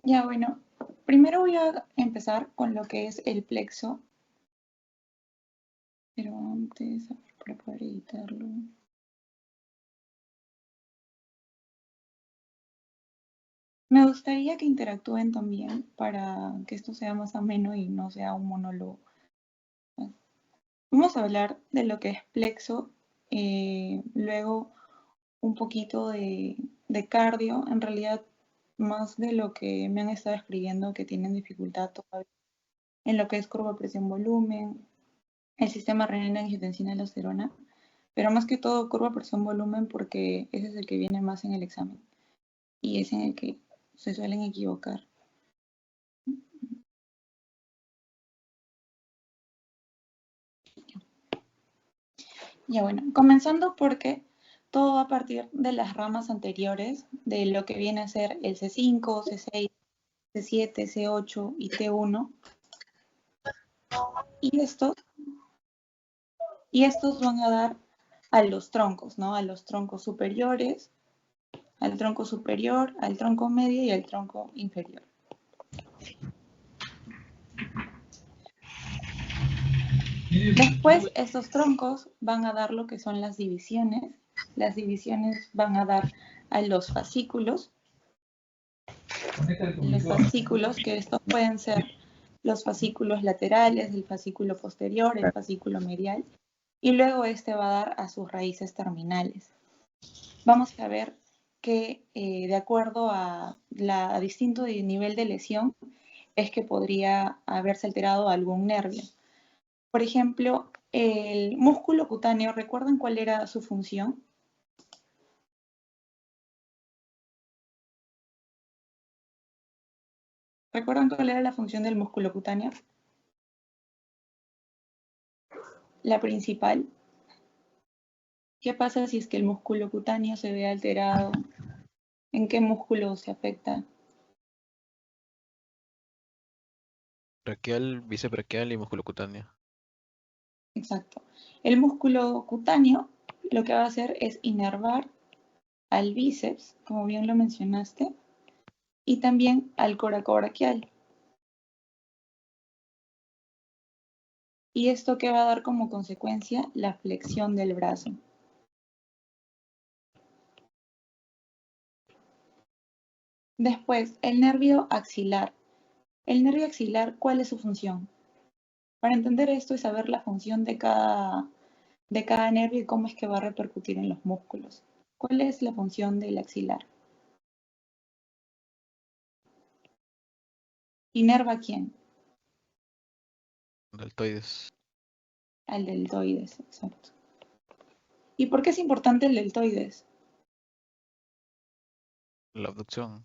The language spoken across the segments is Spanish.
Ya, bueno, primero voy a empezar con lo que es el plexo, pero antes, a ver, para poder editarlo. Me gustaría que interactúen también para que esto sea más ameno y no sea un monólogo. Vamos a hablar de lo que es plexo, luego un poquito de cardio, en realidad más de lo que me han estado escribiendo que tienen dificultad todavía en lo que es curva presión-volumen, el sistema renina-angiotensina-aldosterona, pero más que todo curva presión-volumen porque ese es el que viene más en el examen y es en el que se suelen equivocar. Ya bueno, comenzando porque todo va a partir de las ramas anteriores de lo que viene a ser el C5, C6, C7, C8 y T1. Y estos van a dar a los troncos, ¿no? A los troncos superiores, al tronco superior, al tronco medio y al tronco inferior. Después, estos troncos van a dar lo que son las divisiones. Las divisiones van a dar a los fascículos. Los fascículos, que estos pueden ser los fascículos laterales, el fascículo posterior, el fascículo medial. Y luego este va a dar a sus raíces terminales. Vamos a ver que de acuerdo a distinto nivel de lesión es que podría haberse alterado algún nervio. Por ejemplo, el músculo cutáneo, ¿recuerdan cuál era su función? ¿Recuerdan cuál era la función del músculo cutáneo? La principal. ¿Qué pasa si es que el músculo cutáneo se ve alterado? ¿En qué músculo se afecta? Braquial, bíceps braquial y músculo cutáneo. Exacto. El músculo cutáneo lo que va a hacer es inervar al bíceps, como bien lo mencionaste, y también al coracobraquial. Y esto que va a dar como consecuencia la flexión del brazo. Después, el nervio axilar. El nervio axilar, ¿cuál es su función? Para entender esto es saber la función de cada nervio y cómo es que va a repercutir en los músculos. ¿Cuál es la función del axilar? ¿Inerva a quién? Deltoides. Al deltoides, exacto. ¿Y por qué es importante el deltoides? La abducción.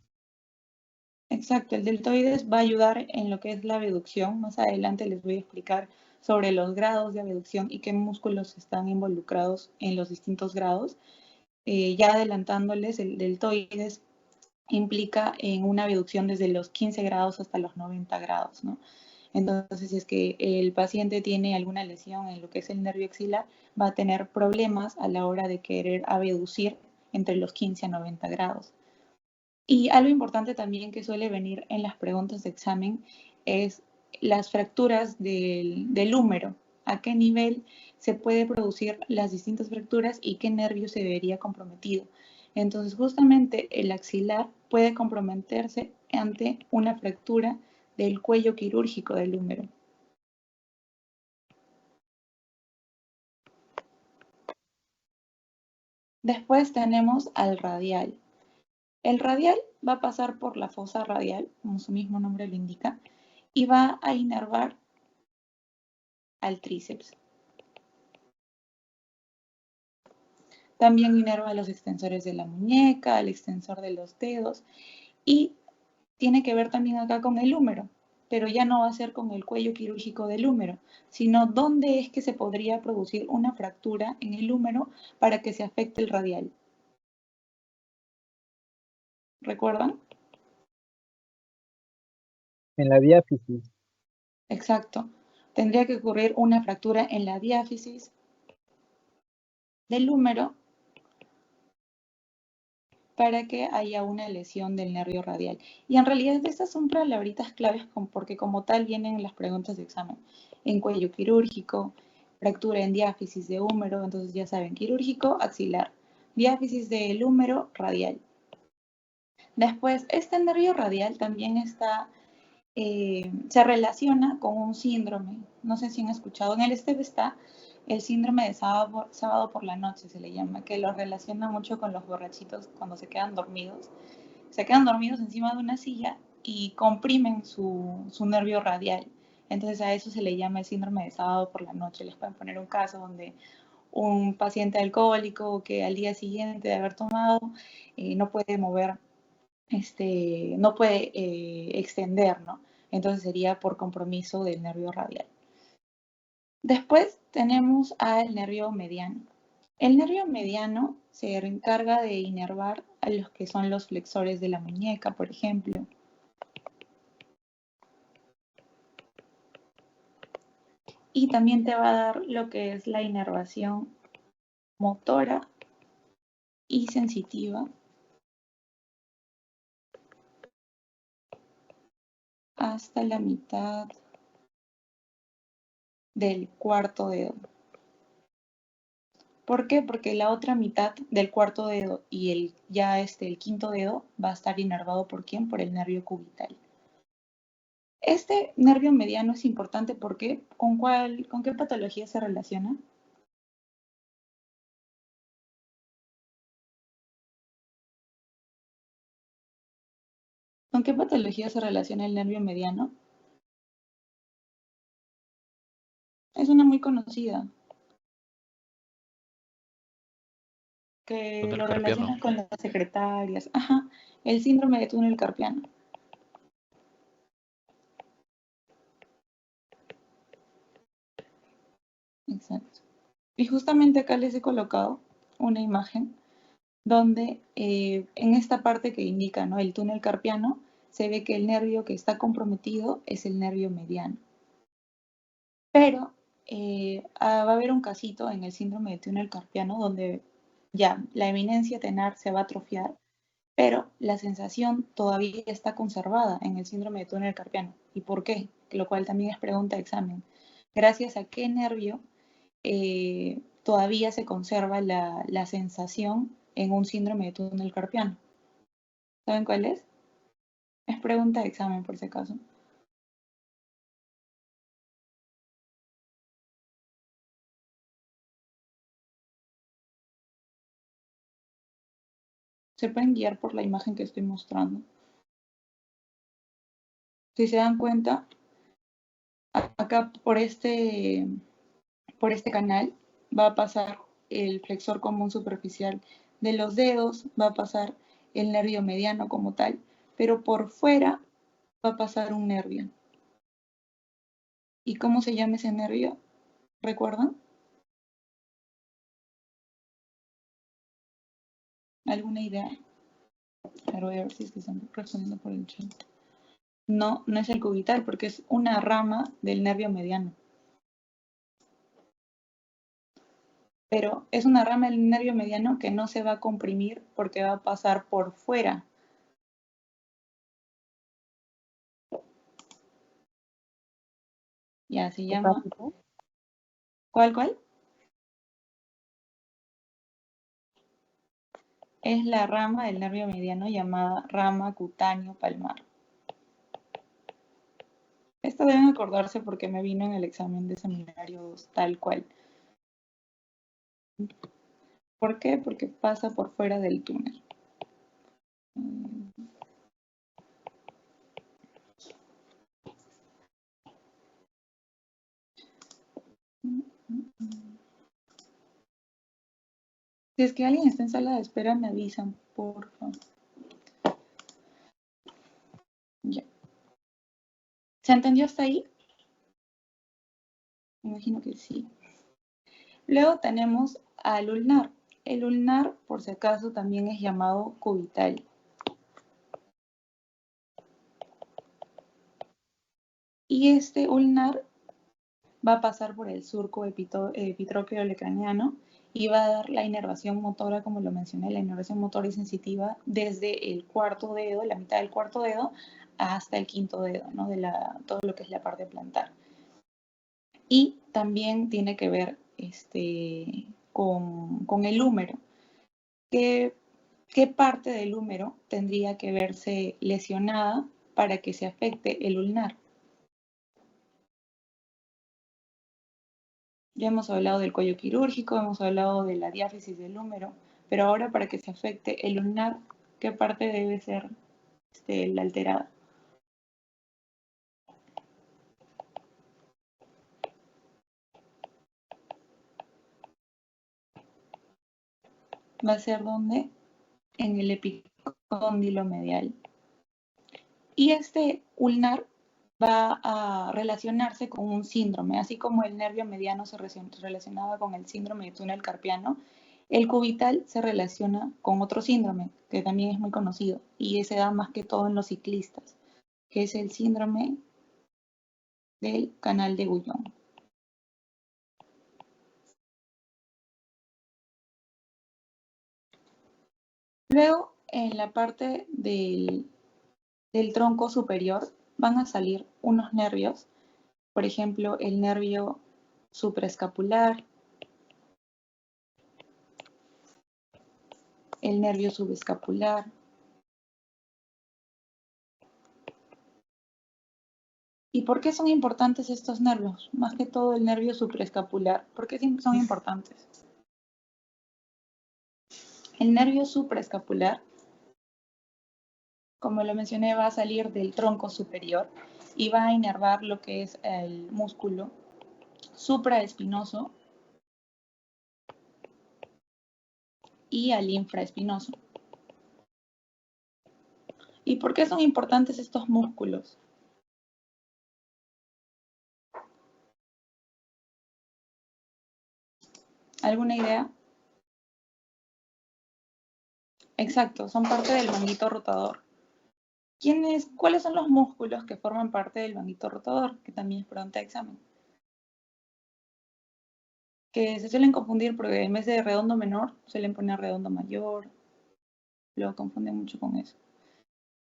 Exacto, el deltoides va a ayudar en lo que es la abducción. Más adelante les voy a explicar sobre los grados de abducción y qué músculos están involucrados en los distintos grados. Ya adelantándoles, el deltoides implica en una abducción desde los 15 grados hasta los 90 grados, ¿no? Entonces, si es que el paciente tiene alguna lesión en lo que es el nervio axilar, va a tener problemas a la hora de querer abducir entre los 15 a 90 grados. Y algo importante también que suele venir en las preguntas de examen es las fracturas del húmero. ¿A qué nivel se puede producir las distintas fracturas y qué nervio se vería comprometido? Entonces, justamente el axilar puede comprometerse ante una fractura del cuello quirúrgico del húmero. Después tenemos al radial. El radial va a pasar por la fosa radial, como su mismo nombre lo indica, y va a inervar al tríceps. También inerva los extensores de la muñeca, el extensor de los dedos y tiene que ver también acá con el húmero, pero ya no va a ser con el cuello quirúrgico del húmero, sino dónde es que se podría producir una fractura en el húmero para que se afecte el radial. ¿Recuerdan? En la diáfisis. Exacto. Tendría que ocurrir una fractura en la diáfisis del húmero para que haya una lesión del nervio radial. Y en realidad estas son palabritas claves porque como tal vienen en las preguntas de examen. En cuello quirúrgico, fractura en diáfisis de húmero, entonces ya saben, quirúrgico, axilar, diáfisis del húmero, radial. Después, este nervio radial también está, se relaciona con un síndrome. No sé si han escuchado, en el STEP está el síndrome de sábado por la noche, se le llama, que lo relaciona mucho con los borrachitos cuando se quedan dormidos. Se quedan dormidos encima de una silla y comprimen su nervio radial. Entonces a eso se le llama el síndrome de sábado por la noche. Les pueden poner un caso donde un paciente alcohólico que al día siguiente de haber tomado no puede mover, no puede extender, ¿no? Entonces sería por compromiso del nervio radial. Después tenemos al nervio mediano. El nervio mediano se encarga de inervar a los que son los flexores de la muñeca, por ejemplo. Y también te va a dar lo que es la inervación motora y sensitiva hasta la mitad del cuarto dedo. ¿Por qué? Porque la otra mitad del cuarto dedo y el quinto dedo va a estar inervado ¿por quién? Por el nervio cubital. Este nervio mediano es importante porque ¿con qué patología se relaciona? ¿Con qué patología se relaciona el nervio mediano? Es una muy conocida, que Túnel lo carpiano. relacionan con las secretarias. Ajá, el síndrome de túnel carpiano. Exacto. Y justamente acá les he colocado una imagen donde en esta parte que indica, ¿no?, el túnel carpiano, se ve que el nervio que está comprometido es el nervio mediano. Pero va a haber un casito en el síndrome de túnel carpiano donde ya la eminencia tenar se va a atrofiar, pero la sensación todavía está conservada en el síndrome de túnel carpiano. ¿Y por qué? Lo cual también es pregunta de examen. Gracias a qué nervio todavía se conserva la sensación en un síndrome de túnel carpiano. ¿Saben cuál es? Es pregunta de examen, por si acaso. Se pueden guiar por la imagen que estoy mostrando. Si se dan cuenta, acá por este canal va a pasar el flexor común superficial de los dedos, va a pasar el nervio mediano como tal, pero por fuera va a pasar un nervio. ¿Y cómo se llama ese nervio? ¿Recuerdan? ¿Alguna idea? Pero voy a ver si es que están respondiendo por el chat. No, no es el cubital porque es una rama del nervio mediano. Pero es una rama del nervio mediano que no se va a comprimir porque va a pasar por fuera. Ya se llama. ¿Cuál? Es la rama del nervio mediano llamada rama cutáneo palmar. Esto deben acordarse porque me vino en el examen de seminario 2, tal cual. ¿Por qué? Porque pasa por fuera del túnel. Si es que alguien está en sala de espera, me avisan, por favor. Ya. ¿Se entendió hasta ahí? Me imagino que sí. Luego tenemos al ulnar. El ulnar, por si acaso, también es llamado cubital. Y este ulnar va a pasar por el surco epitróqueo lecraniano y va a dar la inervación motora, como lo mencioné, la inervación motora y sensitiva desde el cuarto dedo, la mitad del cuarto dedo, hasta el quinto dedo, ¿no? De todo lo que es la parte plantar. Y también tiene que ver con el húmero. ¿Qué parte del húmero tendría que verse lesionada para que se afecte el ulnar? Ya hemos hablado del cuello quirúrgico, hemos hablado de la diáfisis del húmero, pero ahora para que se afecte el ulnar, ¿qué parte debe ser la alterada? Va a ser donde en el epicóndilo medial. Y este ulnar va a relacionarse con un síndrome, así como el nervio mediano se relacionaba con el síndrome de túnel carpiano, el cubital se relaciona con otro síndrome que también es muy conocido y se da más que todo en los ciclistas, que es el síndrome del canal de Guyon. Luego, en la parte del tronco superior van a salir unos nervios, por ejemplo, el nervio supraescapular, el nervio subescapular, ¿y por qué son importantes estos nervios? Más que todo el nervio supraescapular. ¿Por qué son importantes? El nervio supraescapular, como lo mencioné, va a salir del tronco superior y va a inervar lo que es el músculo supraespinoso y al infraespinoso. ¿Y por qué son importantes estos músculos? ¿Alguna idea? Exacto, son parte del manguito rotador. ¿Cuáles son los músculos que forman parte del manguito rotador? Que también es pregunta de examen. Que se suelen confundir porque en vez de redondo menor, suelen poner redondo mayor. Lo confunden mucho con eso.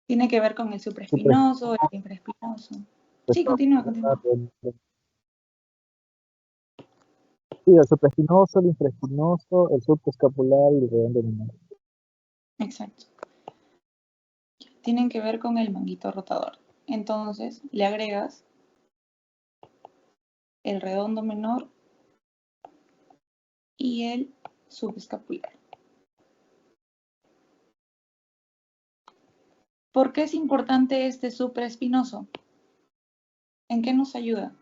Tiene que ver con el supraespinoso, el infraespinoso. Sí, continúa. Sí, el supraespinoso, el infraespinoso, el subescapular y el redondo menor. Exacto. Tienen que ver con el manguito rotador. Entonces, le agregas el redondo menor y el subescapular. ¿Por qué es importante este supraespinoso? ¿En qué nos ayuda?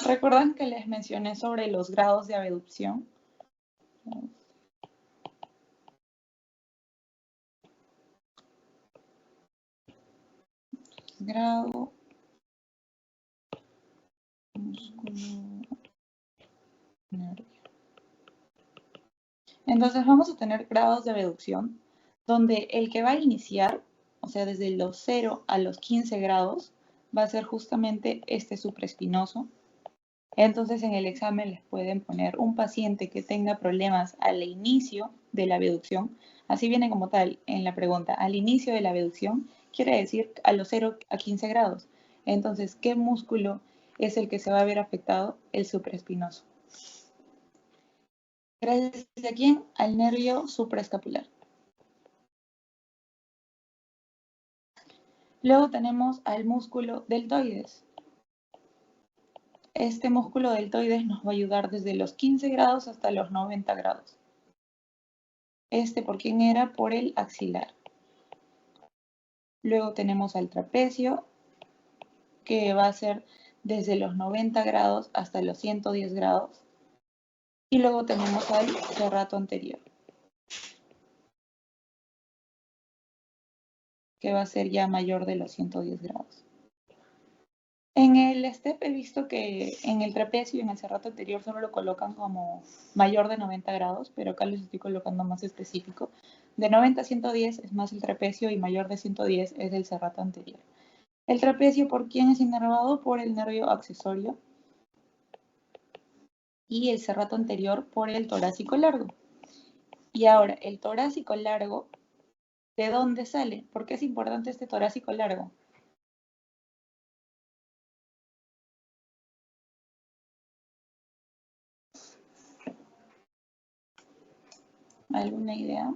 ¿Recuerdan que les mencioné sobre los grados de abducción? Grado, músculo, nervio. Entonces vamos a tener grados de abducción, donde el que va a iniciar, o sea, desde los 0 a los 15 grados, va a ser justamente este supraespinoso. Entonces en el examen les pueden poner un paciente que tenga problemas al inicio de la abducción, así viene como tal en la pregunta, al inicio de la abducción, quiere decir a los 0 a 15 grados. Entonces, ¿qué músculo es el que se va a ver afectado? El supraespinoso. ¿Gracias a quién? Al nervio supraescapular. Luego tenemos al músculo deltoides. Este músculo deltoides nos va a ayudar desde los 15 grados hasta los 90 grados. ¿Por quién era? Por el axilar. Luego tenemos al trapecio, que va a ser desde los 90 grados hasta los 110 grados. Y luego tenemos al serrato anterior, que va a ser ya mayor de los 110 grados. En el STEP he visto que en el trapecio y en el serrato anterior solo lo colocan como mayor de 90 grados, pero acá les estoy colocando más específico. De 90 a 110 es más el trapecio y mayor de 110 es el serrato anterior. El trapecio, ¿por quién es inervado? Por el nervio accesorio. Y el serrato anterior por el torácico largo. Y ahora, el torácico largo, ¿de dónde sale? ¿Por qué es importante este torácico largo? ¿Alguna idea?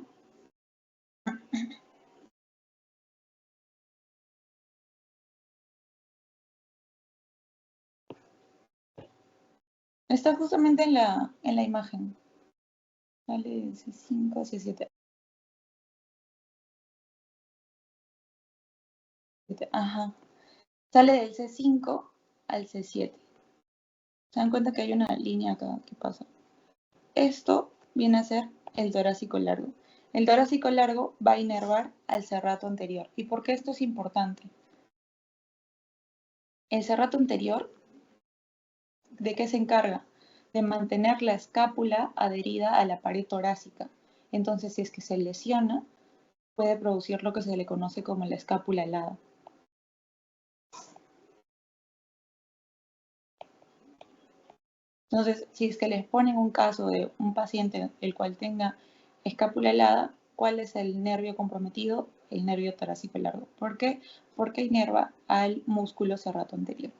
Está justamente en la imagen. Sale del C5 a C7. Ajá. Sale del C5 al C7. Se dan cuenta que hay una línea acá que pasa. Esto viene a ser el torácico largo. El torácico largo va a inervar al serrato anterior. ¿Y por qué esto es importante? El serrato anterior, ¿de qué se encarga? De mantener la escápula adherida a la pared torácica. Entonces, si es que se lesiona, puede producir lo que se le conoce como la escápula alada. Entonces, si es que les ponen un caso de un paciente el cual tenga escápula alada, ¿cuál es el nervio comprometido? El nervio torácico largo. ¿Por qué? Porque inerva al músculo serrato anterior.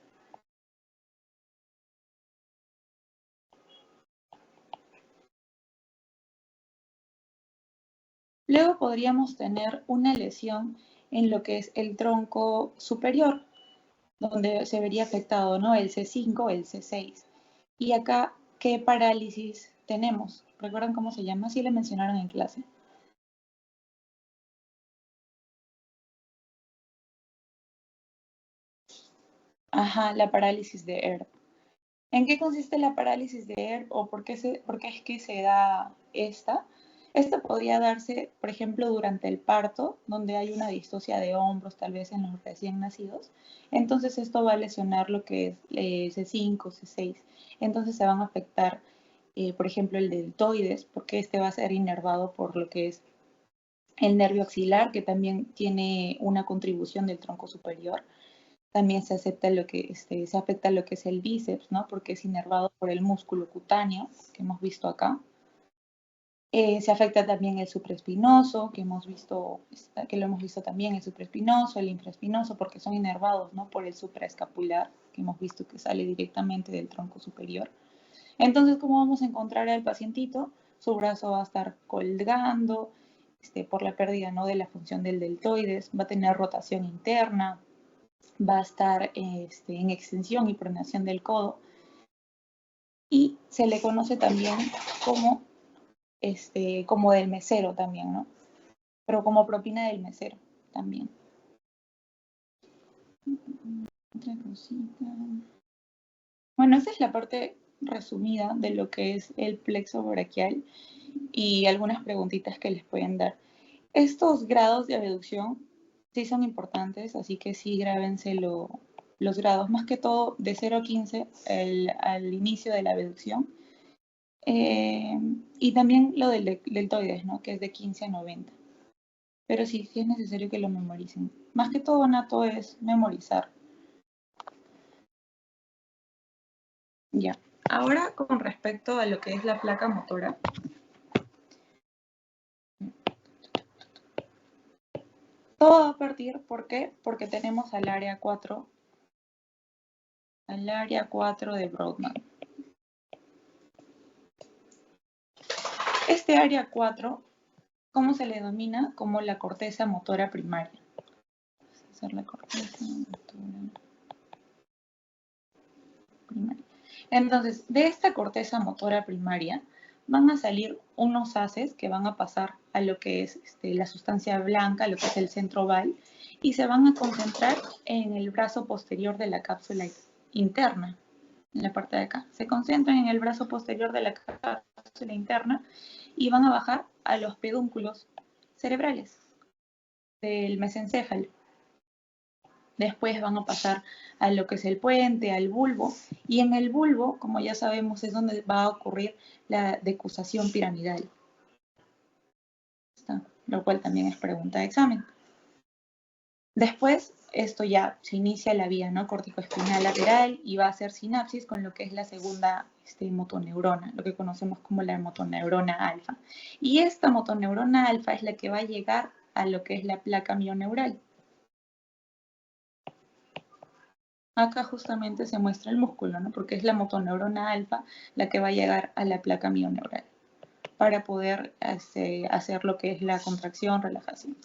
Luego podríamos tener una lesión en lo que es el tronco superior, donde se vería afectado, ¿no? El C5, el C6. Y acá, ¿qué parálisis tenemos? ¿Recuerdan cómo se llama? Sí le mencionaron en clase. Ajá, la parálisis de Ehrb. ¿En qué consiste la parálisis de Ehrb o por qué es que se da esta? Esta podría darse, por ejemplo, durante el parto, donde hay una distocia de hombros, tal vez en los recién nacidos. Entonces esto va a lesionar lo que es C5, C6. Entonces se van a afectar, por ejemplo, el deltoides, porque este va a ser inervado por lo que es el nervio axilar, que también tiene una contribución del tronco superior. También se afecta lo que es el bíceps, ¿no? Porque es inervado por el músculo cutáneo que hemos visto acá. Se afecta también el supraespinoso, que lo hemos visto también, el supraespinoso, el infraespinoso, porque son inervados, ¿no? Por el supraescapular, que hemos visto que sale directamente del tronco superior. Entonces, ¿cómo vamos a encontrar al pacientito? Su brazo va a estar colgando por la pérdida, ¿no? De la función del deltoides, va a tener rotación interna, va a estar en extensión y pronación del codo, y se le conoce también como, como del mesero también, ¿no? Pero como propina del mesero también. Otra cosita. Bueno, esa es la parte resumida de lo que es el plexo braquial y algunas preguntitas que les pueden dar. Estos grados de abducción sí son importantes, así que sí grábense los grados, más que todo de 0 a 15 al inicio de la abducción. Y también lo del deltoides, ¿no? Que es de 15 a 90. Pero sí es necesario que lo memoricen. Más que todo, Nato, es memorizar. Ya. Ahora, con respecto a lo que es la placa motora. Todo va a partir, ¿por qué? Porque tenemos al área 4 de Brodmann. Este área 4, ¿cómo se le denomina? Como la corteza motora primaria. Vamos a hacer la corteza motora primaria. Entonces, de esta corteza motora primaria van a salir unos haces que van a pasar a lo que es la sustancia blanca, lo que es el centro val, y se van a concentrar en el brazo posterior de la cápsula interna, en la parte de acá. Se concentran en el brazo posterior de la cápsula interna y van a bajar a los pedúnculos cerebrales del mesencéfalo. Después van a pasar a lo que es el puente, al bulbo, y en el bulbo, como ya sabemos, es donde va a ocurrir la decusación piramidal, lo cual también es pregunta de examen. Después esto ya se inicia la vía, ¿no? Corticoespinal lateral y va a hacer sinapsis con lo que es la segunda motoneurona, lo que conocemos como la motoneurona alfa. Y esta motoneurona alfa es la que va a llegar a lo que es la placa mioneural. Acá justamente se muestra el músculo, ¿no? Porque es la motoneurona alfa la que va a llegar a la placa mioneural para poder hacer lo que es la contracción, relajación.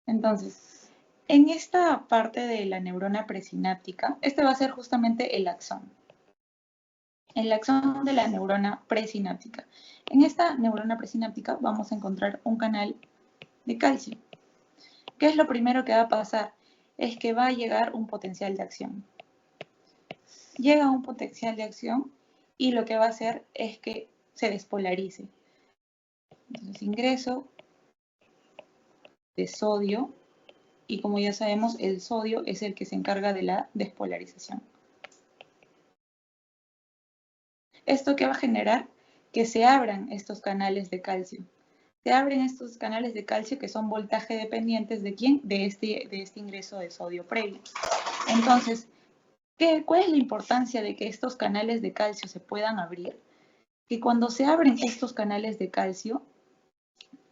Entonces, en esta parte de la neurona presináptica, este va a ser justamente el axón. El axón de la neurona presináptica. En esta neurona presináptica vamos a encontrar un canal de calcio. ¿Qué es lo primero que va a pasar? Es que va a llegar un potencial de acción. Llega un potencial de acción y lo que va a hacer es que se despolarice. Entonces, ingreso de sodio y como ya sabemos, el sodio es el que se encarga de la despolarización. ¿Esto qué va a generar? Que se abran estos canales de calcio. Se abren estos canales de calcio que son voltaje dependientes ¿de quién? De este ingreso de sodio previo. Entonces, ¿cuál es la importancia de que estos canales de calcio se puedan abrir? Que cuando se abren estos canales de calcio,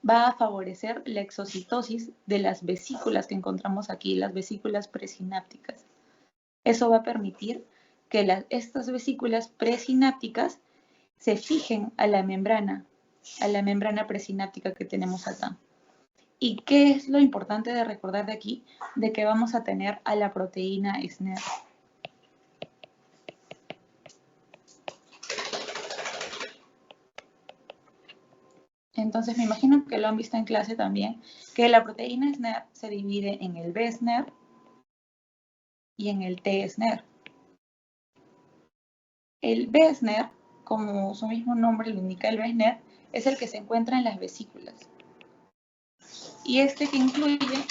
va a favorecer la exocitosis de las vesículas que encontramos aquí, las vesículas presinápticas. Eso va a permitir que estas vesículas presinápticas se fijen a la membrana presináptica que tenemos acá. ¿Y qué es lo importante de recordar de aquí? De que vamos a tener a la proteína SNER. Entonces me imagino que lo han visto en clase también, que la proteína SNER se divide en el B-SNER y en el T-SNER. El B-SNER, como su mismo nombre lo indica, el B-SNER es el que se encuentra en las vesículas. Y este que incluye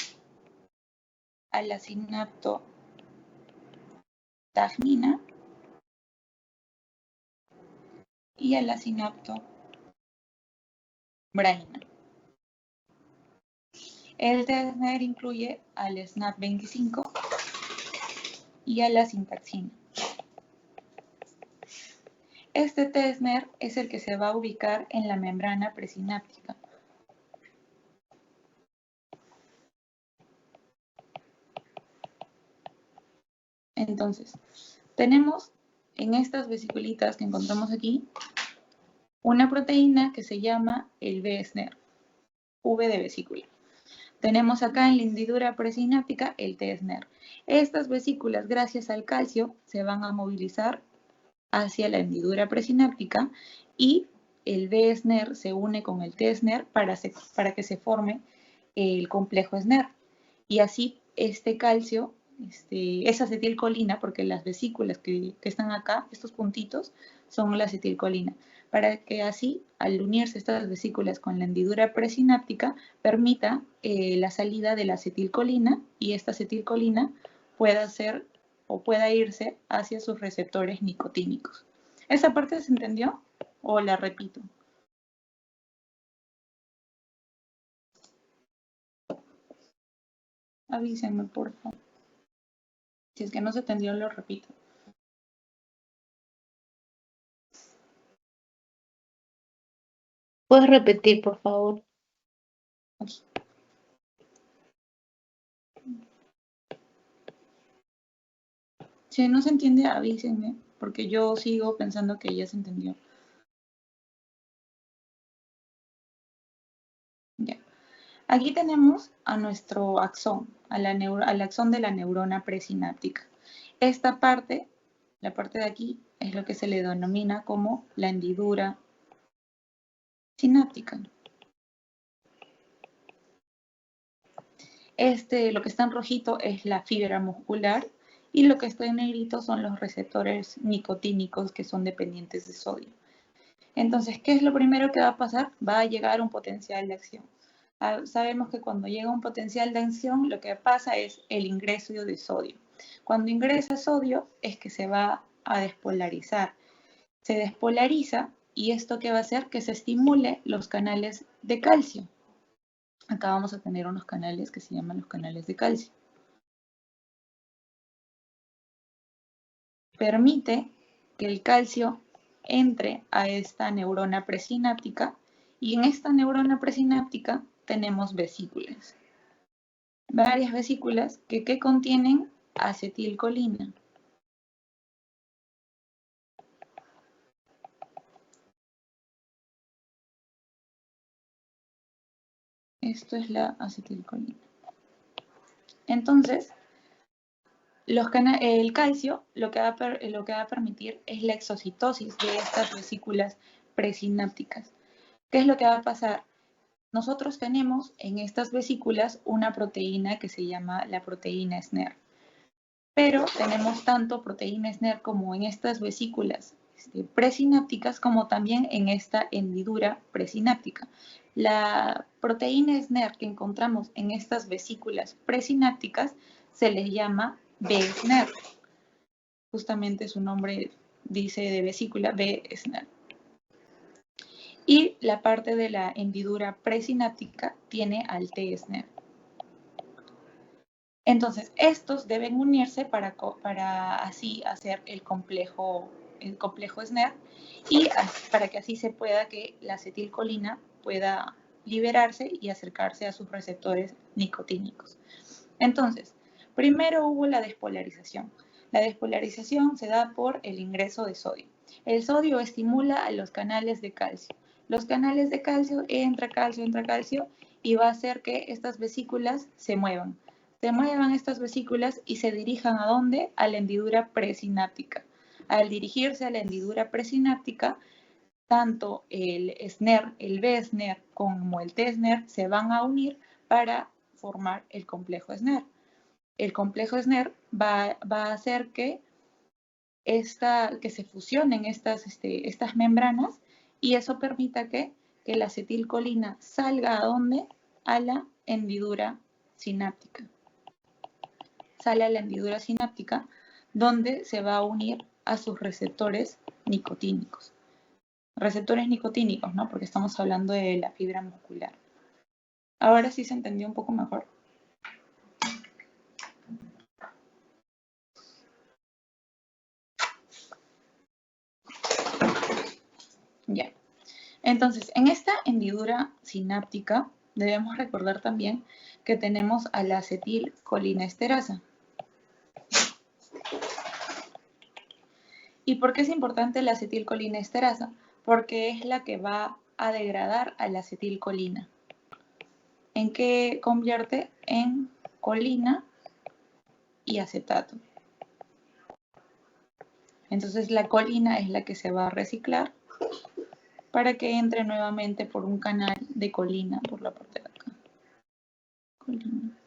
a la sinaptotagnina y a la sinaptobraina. El T-SNER incluye al SNAP25 y a la sintaxina. Este T-SNER es el que se va a ubicar en la membrana presináptica. Entonces, tenemos en estas vesiculitas que encontramos aquí una proteína que se llama el B-SNER, V de vesícula. Tenemos acá en la hendidura presináptica el T-SNER. Estas vesículas, gracias al calcio, se van a movilizar hacia la hendidura presináptica y el B-SNER se une con el T-SNER para que se forme el complejo SNER. Y así este calcio, es acetilcolina, porque las vesículas que están acá, estos puntitos, son la acetilcolina, para que así, al unirse estas vesículas con la hendidura presináptica, permita la salida de la acetilcolina y esta acetilcolina pueda ser o pueda irse hacia sus receptores nicotínicos. ¿Esa parte se entendió? ¿O la repito? Avísenme, por favor. Si es que no se entendió, lo repito. ¿Puedes repetir, por favor? Aquí. Si no se entiende, avísenme, porque yo sigo pensando que ya se entendió. Ya. Aquí tenemos a nuestro axón, al axón de la neurona presináptica. Esta parte, la parte de aquí, es lo que se le denomina como la hendidura sináptica. Lo que está en rojito es la fibra muscular Y lo que está en negrito son los receptores nicotínicos que son dependientes de sodio. Entonces, ¿qué es lo primero que va a pasar? Va a llegar un potencial de acción. Sabemos que cuando llega un potencial de acción, lo que pasa es el ingreso de sodio. Cuando ingresa sodio es que se va a despolarizar. Se despolariza y esto ¿qué va a hacer? Que se estimule los canales de calcio. Acá vamos a tener unos canales que se llaman los canales de calcio. Permite que el calcio entre a esta neurona presináptica y en esta neurona presináptica tenemos vesículas. Varias vesículas que contienen acetilcolina. Esto es la acetilcolina. Entonces, el calcio lo que va a permitir es la exocitosis de estas vesículas presinápticas. ¿Qué es lo que va a pasar? Nosotros tenemos en estas vesículas una proteína que se llama la proteína SNER. Pero tenemos tanto proteína SNER como en estas vesículas presinápticas como también en esta hendidura presináptica. La proteína SNER que encontramos en estas vesículas presinápticas se les llama B-SNER. Justamente su nombre dice de vesícula B-SNER. Y la parte de la hendidura presináptica tiene al T-SNER. Entonces, estos deben unirse para así hacer el complejo SNER y para que así se pueda que la acetilcolina pueda liberarse y acercarse a sus receptores nicotínicos. Entonces, primero hubo la despolarización. La despolarización se da por el ingreso de sodio. El sodio estimula a los canales de calcio. Los canales de calcio, entra calcio y va a hacer que estas vesículas se muevan. Se muevan estas vesículas y se dirijan ¿a dónde? A la hendidura presináptica. Al dirigirse a la hendidura presináptica, tanto el SNER, el B-SNER como el T-SNER se van a unir para formar el complejo SNER. El complejo SNER va a hacer que se fusionen estas membranas y eso permita que la acetilcolina salga ¿a dónde? A la hendidura sináptica. Sale a la hendidura sináptica donde se va a unir a sus receptores nicotínicos. Receptores nicotínicos, ¿no? Porque estamos hablando de la fibra muscular. Ahora sí se entendió un poco mejor. Ya. Entonces, en esta hendidura sináptica debemos recordar también que tenemos a la acetilcolinesterasa. ¿Y por qué es importante la acetilcolinesterasa? Porque es la que va a degradar a la acetilcolina. ¿En qué convierte? En colina y acetato. Entonces la colina es la que se va a reciclar para que entre nuevamente por un canal de colina por la parte de acá. Colina.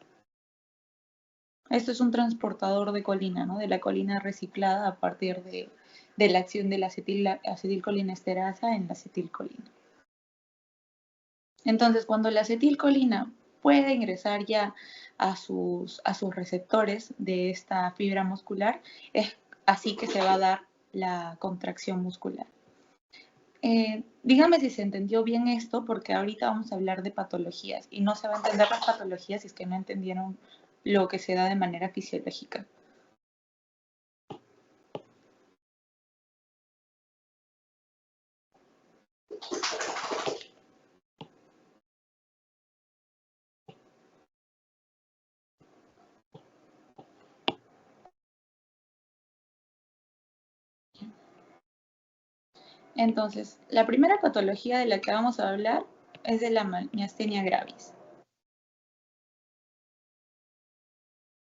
Esto es un transportador de colina, ¿no? De la colina reciclada a partir de la acción de la acetilcolinesterasa en la acetilcolina. Entonces, cuando la acetilcolina puede ingresar ya a sus receptores de esta fibra muscular, es así que se va a dar la contracción muscular. Dígame si se entendió bien esto, porque ahorita vamos a hablar de patologías y no se va a entender las patologías si es que no entendieron lo que se da de manera fisiológica. Entonces, la primera patología de la que vamos a hablar es de la miastenia gravis.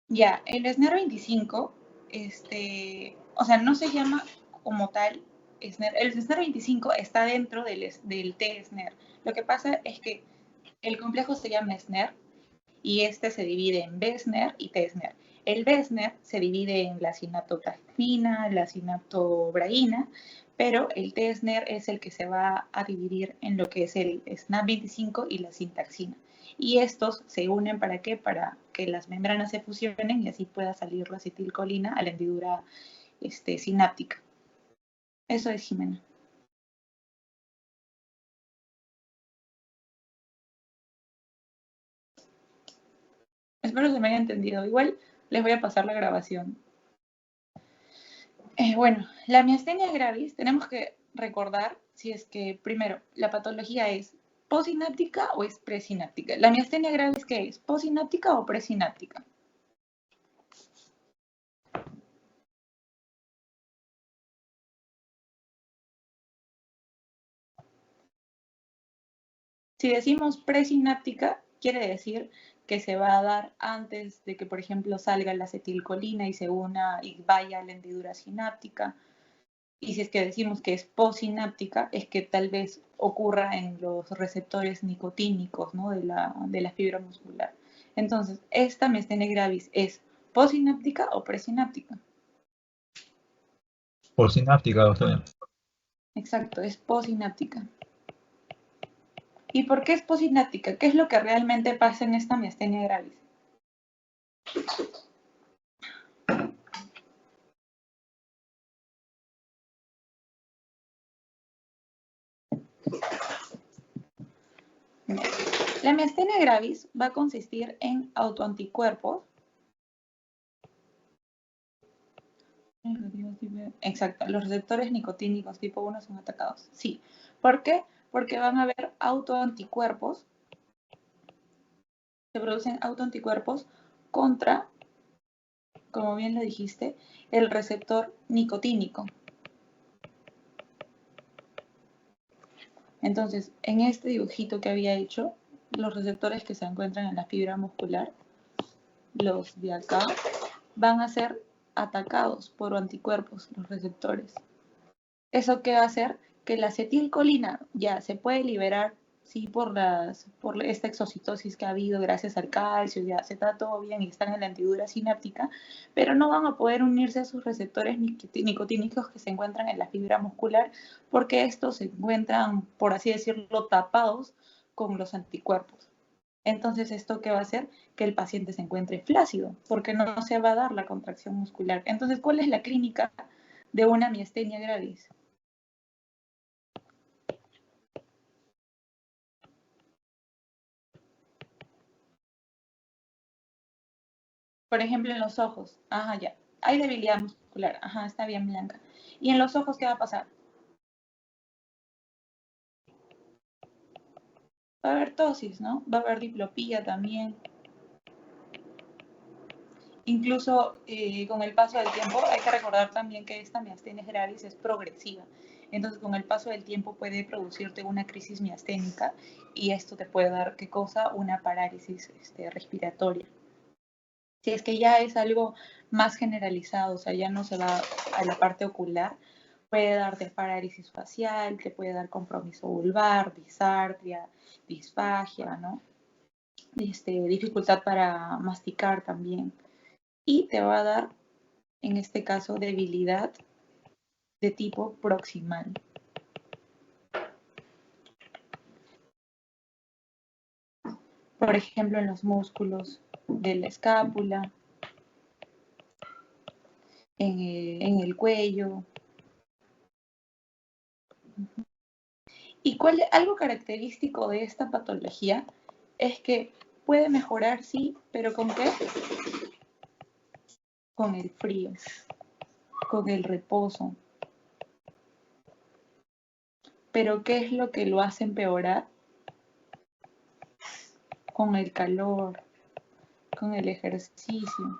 Ya, el SNER25, o sea, no se llama como tal SNER. El SNER25 está dentro del T-SNER. Lo que pasa es que el complejo se llama SNER y este se divide en B-SNER y T-SNER. El Wessner se divide en la sinaptotactina, la sinaptobraína, pero el Tessner es el que se va a dividir en lo que es el SNAP25 y la sintaxina. Y estos se unen ¿para qué? Para que las membranas se fusionen y así pueda salir la acetilcolina a la hendidura sináptica. Eso es, Jimena. Espero que me haya entendido. Igual les voy a pasar la grabación. Bueno, la miastenia gravis tenemos que recordar si es que, primero, la patología es posináptica o es presináptica. ¿La miastenia gravis qué es? ¿Posináptica o presináptica? Si decimos presináptica, quiere decir que se va a dar antes de que, por ejemplo, salga la acetilcolina y se una y vaya a la hendidura sináptica. Y si es que decimos que es posináptica, es que tal vez ocurra en los receptores nicotínicos, ¿no? de la fibra muscular. Entonces, esta miastenia gravis es posináptica o presináptica. Posináptica, doctora. Exacto, es posináptica. ¿Y por qué es posináptica? ¿Qué es lo que realmente pasa en esta miastenia gravis? La miastenia gravis va a consistir en autoanticuerpos. Exacto, los receptores nicotínicos tipo 1 son atacados. Sí. ¿Por qué? Porque van a haber autoanticuerpos. Se producen autoanticuerpos contra, como bien lo dijiste, el receptor nicotínico. Entonces, en este dibujito que había hecho, los receptores que se encuentran en la fibra muscular, los de acá, van a ser atacados por anticuerpos, los receptores. ¿Eso qué va a hacer? Que la acetilcolina ya se puede liberar, sí, por esta exocitosis que ha habido gracias al calcio, ya se está todo bien y están en la hendidura sináptica, pero no van a poder unirse a sus receptores nicotínicos que se encuentran en la fibra muscular porque estos se encuentran, por así decirlo, tapados con los anticuerpos. Entonces, ¿esto qué va a hacer? Que el paciente se encuentre flácido, porque no se va a dar la contracción muscular. Entonces, ¿cuál es la clínica de una miastenia gravis? Por ejemplo, en los ojos. Ajá, ya. Hay debilidad muscular. Ajá, está bien, Blanca. ¿Y en los ojos qué va a pasar? Va a haber tosis, ¿no? Va a haber diplopía también. Incluso con el paso del tiempo, hay que recordar también que esta miastenia gravis es progresiva. Entonces, con el paso del tiempo puede producirte una crisis miasténica y esto te puede dar, ¿qué cosa? Una parálisis respiratoria. Si es que ya es algo más generalizado, o sea, ya no se va a la parte ocular, puede darte parálisis facial, te puede dar compromiso vulvar, disartria, disfagia, ¿no? Dificultad para masticar también. Y te va a dar, en este caso, debilidad de tipo proximal. Por ejemplo, en los músculos de la escápula, en el cuello. Y algo característico de esta patología es que puede mejorar, sí, pero ¿con qué? Con el frío, con el reposo. Pero ¿qué es lo que lo hace empeorar? Con el calor, con el ejercicio.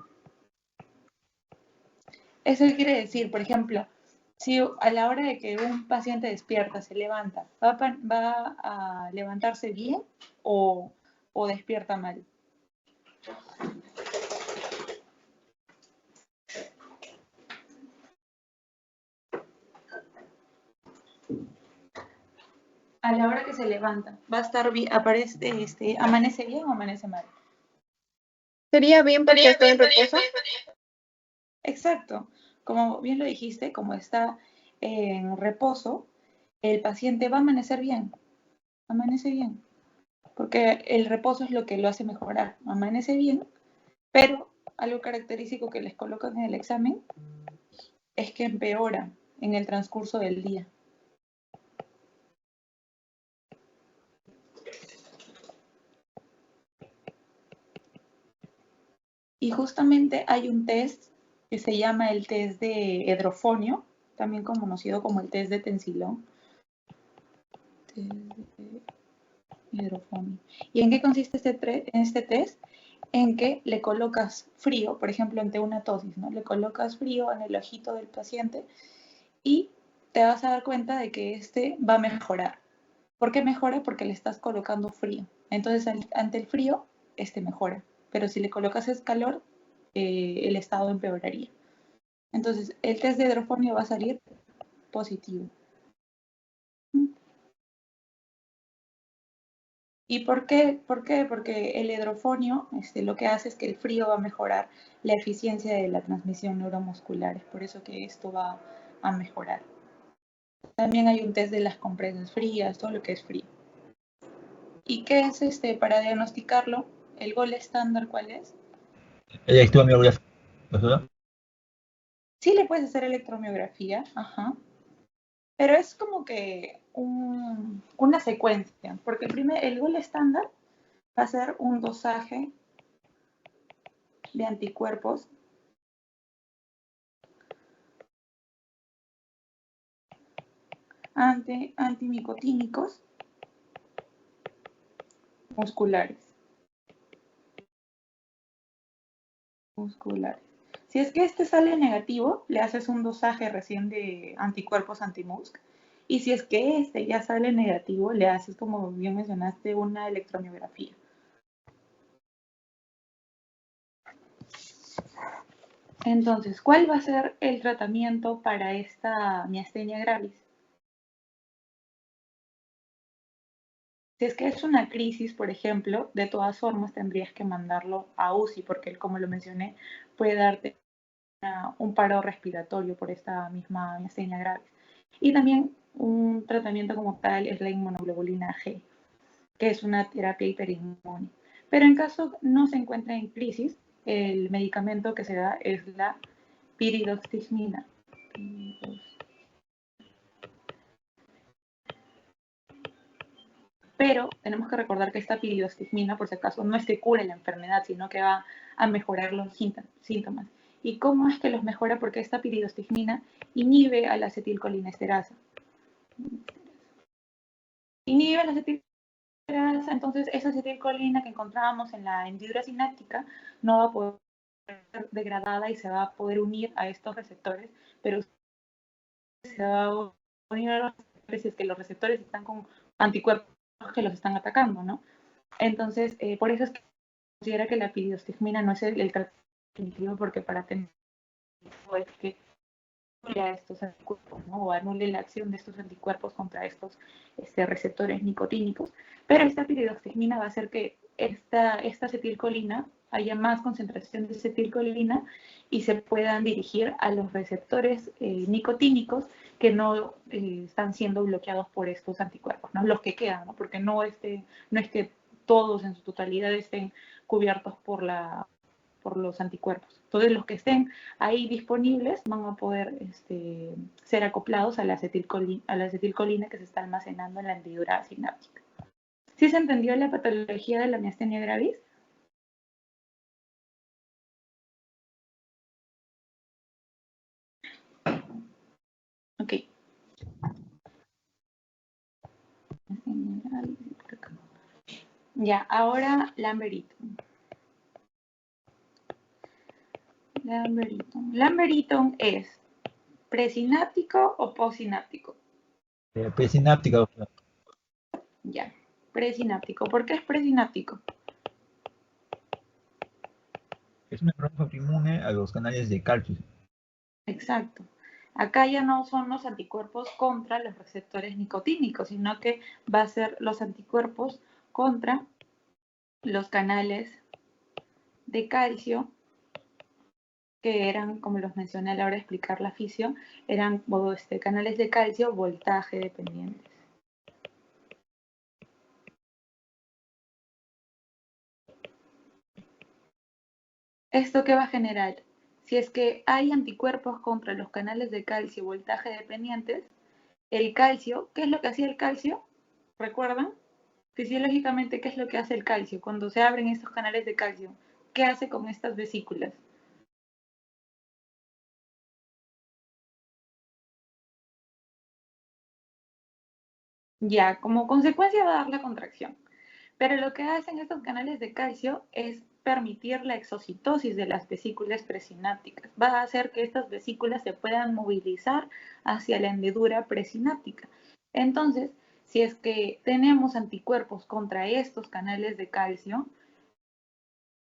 Eso quiere decir, por ejemplo, si a la hora de que un paciente despierta, se levanta, ¿va a levantarse bien o despierta mal? A la hora que se levanta, va a estar bien, amanece bien o amanece mal. ¿Sería bien porque estoy en reposo? Exacto. Como bien lo dijiste, como está en reposo, el paciente va a amanecer bien. Amanece bien. Porque el reposo es lo que lo hace mejorar. Amanece bien, pero algo característico que les colocan en el examen es que empeora en el transcurso del día. Y justamente hay un test que se llama el test de Edrofonio, también conocido como el test de Tensilón. Hidrofonio. ¿Y en qué consiste este test? En que le colocas frío, por ejemplo, ante una tosis, ¿no? Le colocas frío en el ojito del paciente y te vas a dar cuenta de que este va a mejorar. ¿Por qué mejora? Porque le estás colocando frío. Entonces, ante el frío, este mejora. Pero si le colocas el calor, el estado empeoraría. Entonces, el test de hidrofonio va a salir positivo. ¿Y por qué? Porque el hidrofonio lo que hace es que el frío va a mejorar la eficiencia de la transmisión neuromuscular. Es por eso que esto va a mejorar. También hay un test de las compresas frías, todo lo que es frío. ¿Y qué es para diagnosticarlo? ¿El gol estándar cuál es? Electromiografía, ¿verdad? Sí le puedes hacer electromiografía, ajá. Pero es como que una secuencia, porque el gol estándar va a ser un dosaje de anticuerpos antimicotínicos musculares. Si es que este sale negativo, le haces un dosaje recién de anticuerpos anti-MuSK. Y si es que este ya sale negativo, le haces, como bien mencionaste, una electromiografía. Entonces, ¿cuál va a ser el tratamiento para esta miastenia gravis? Si es que es una crisis, por ejemplo, de todas formas tendrías que mandarlo a UCI, porque como lo mencioné, puede darte un paro respiratorio por esta misma miastenia gravis. Y también un tratamiento como tal es la inmunoglobulina G, que es una terapia hiperinmune. Pero en caso no se encuentre en crisis, el medicamento que se da es la piridoximina. Pero tenemos que recordar que esta piridoximina, por si acaso, no es que cure la enfermedad, sino que va a mejorar los síntomas. ¿Y cómo es que los mejora? Porque esta piridoximina inhibe a la acetilcolinesterasa. Inhibe la acetilcolinesterasa, entonces esa acetilcolina que encontrábamos en la hendidura sináptica no va a poder ser degradada y se va a poder unir a estos receptores, pero se va a unir a los receptores si es que los receptores están con anticuerpos que los están atacando, ¿no? Entonces, por eso es que se considera que la piridoximina no es el tratamiento definitivo, porque para tener es que a estos anticuerpos, ¿no? O anule la acción de estos anticuerpos contra estos receptores nicotínicos. Pero esta piridoximina va a hacer que esta acetilcolina haya más concentración de acetilcolina y se puedan dirigir a los receptores nicotínicos que no están siendo bloqueados por estos anticuerpos, ¿no? Los que quedan, ¿no? Porque no es que todos en su totalidad estén cubiertos por los anticuerpos. Entonces, los que estén ahí disponibles van a poder ser acoplados a la acetilcolina que se está almacenando en la hendidura sináptica. ¿Sí se entendió la patología de la miastenia gravis? Ok. Ya, ahora Lamberton. Lamberton es presináptico o postsináptico. Presináptica, doctor. Ya, presináptico. ¿Por qué es presináptico? Es una enfermedad autoinmune a los canales de calcio. Exacto. Acá ya no son los anticuerpos contra los receptores nicotínicos, sino que va a ser los anticuerpos contra los canales de calcio, que eran, como los mencioné a la hora de explicar la fisio, eran canales de calcio voltaje dependientes. ¿Esto qué va a generar? Si es que hay anticuerpos contra los canales de calcio voltaje dependientes, el calcio, ¿qué es lo que hacía el calcio? ¿Recuerdan? Fisiológicamente, ¿qué es lo que hace el calcio? Cuando se abren estos canales de calcio, ¿qué hace con estas vesículas? Ya, como consecuencia va a dar la contracción. Pero lo que hacen estos canales de calcio es permitir la exocitosis de las vesículas presinápticas. Va a hacer que estas vesículas se puedan movilizar hacia la hendidura presináptica. Entonces, si es que tenemos anticuerpos contra estos canales de calcio,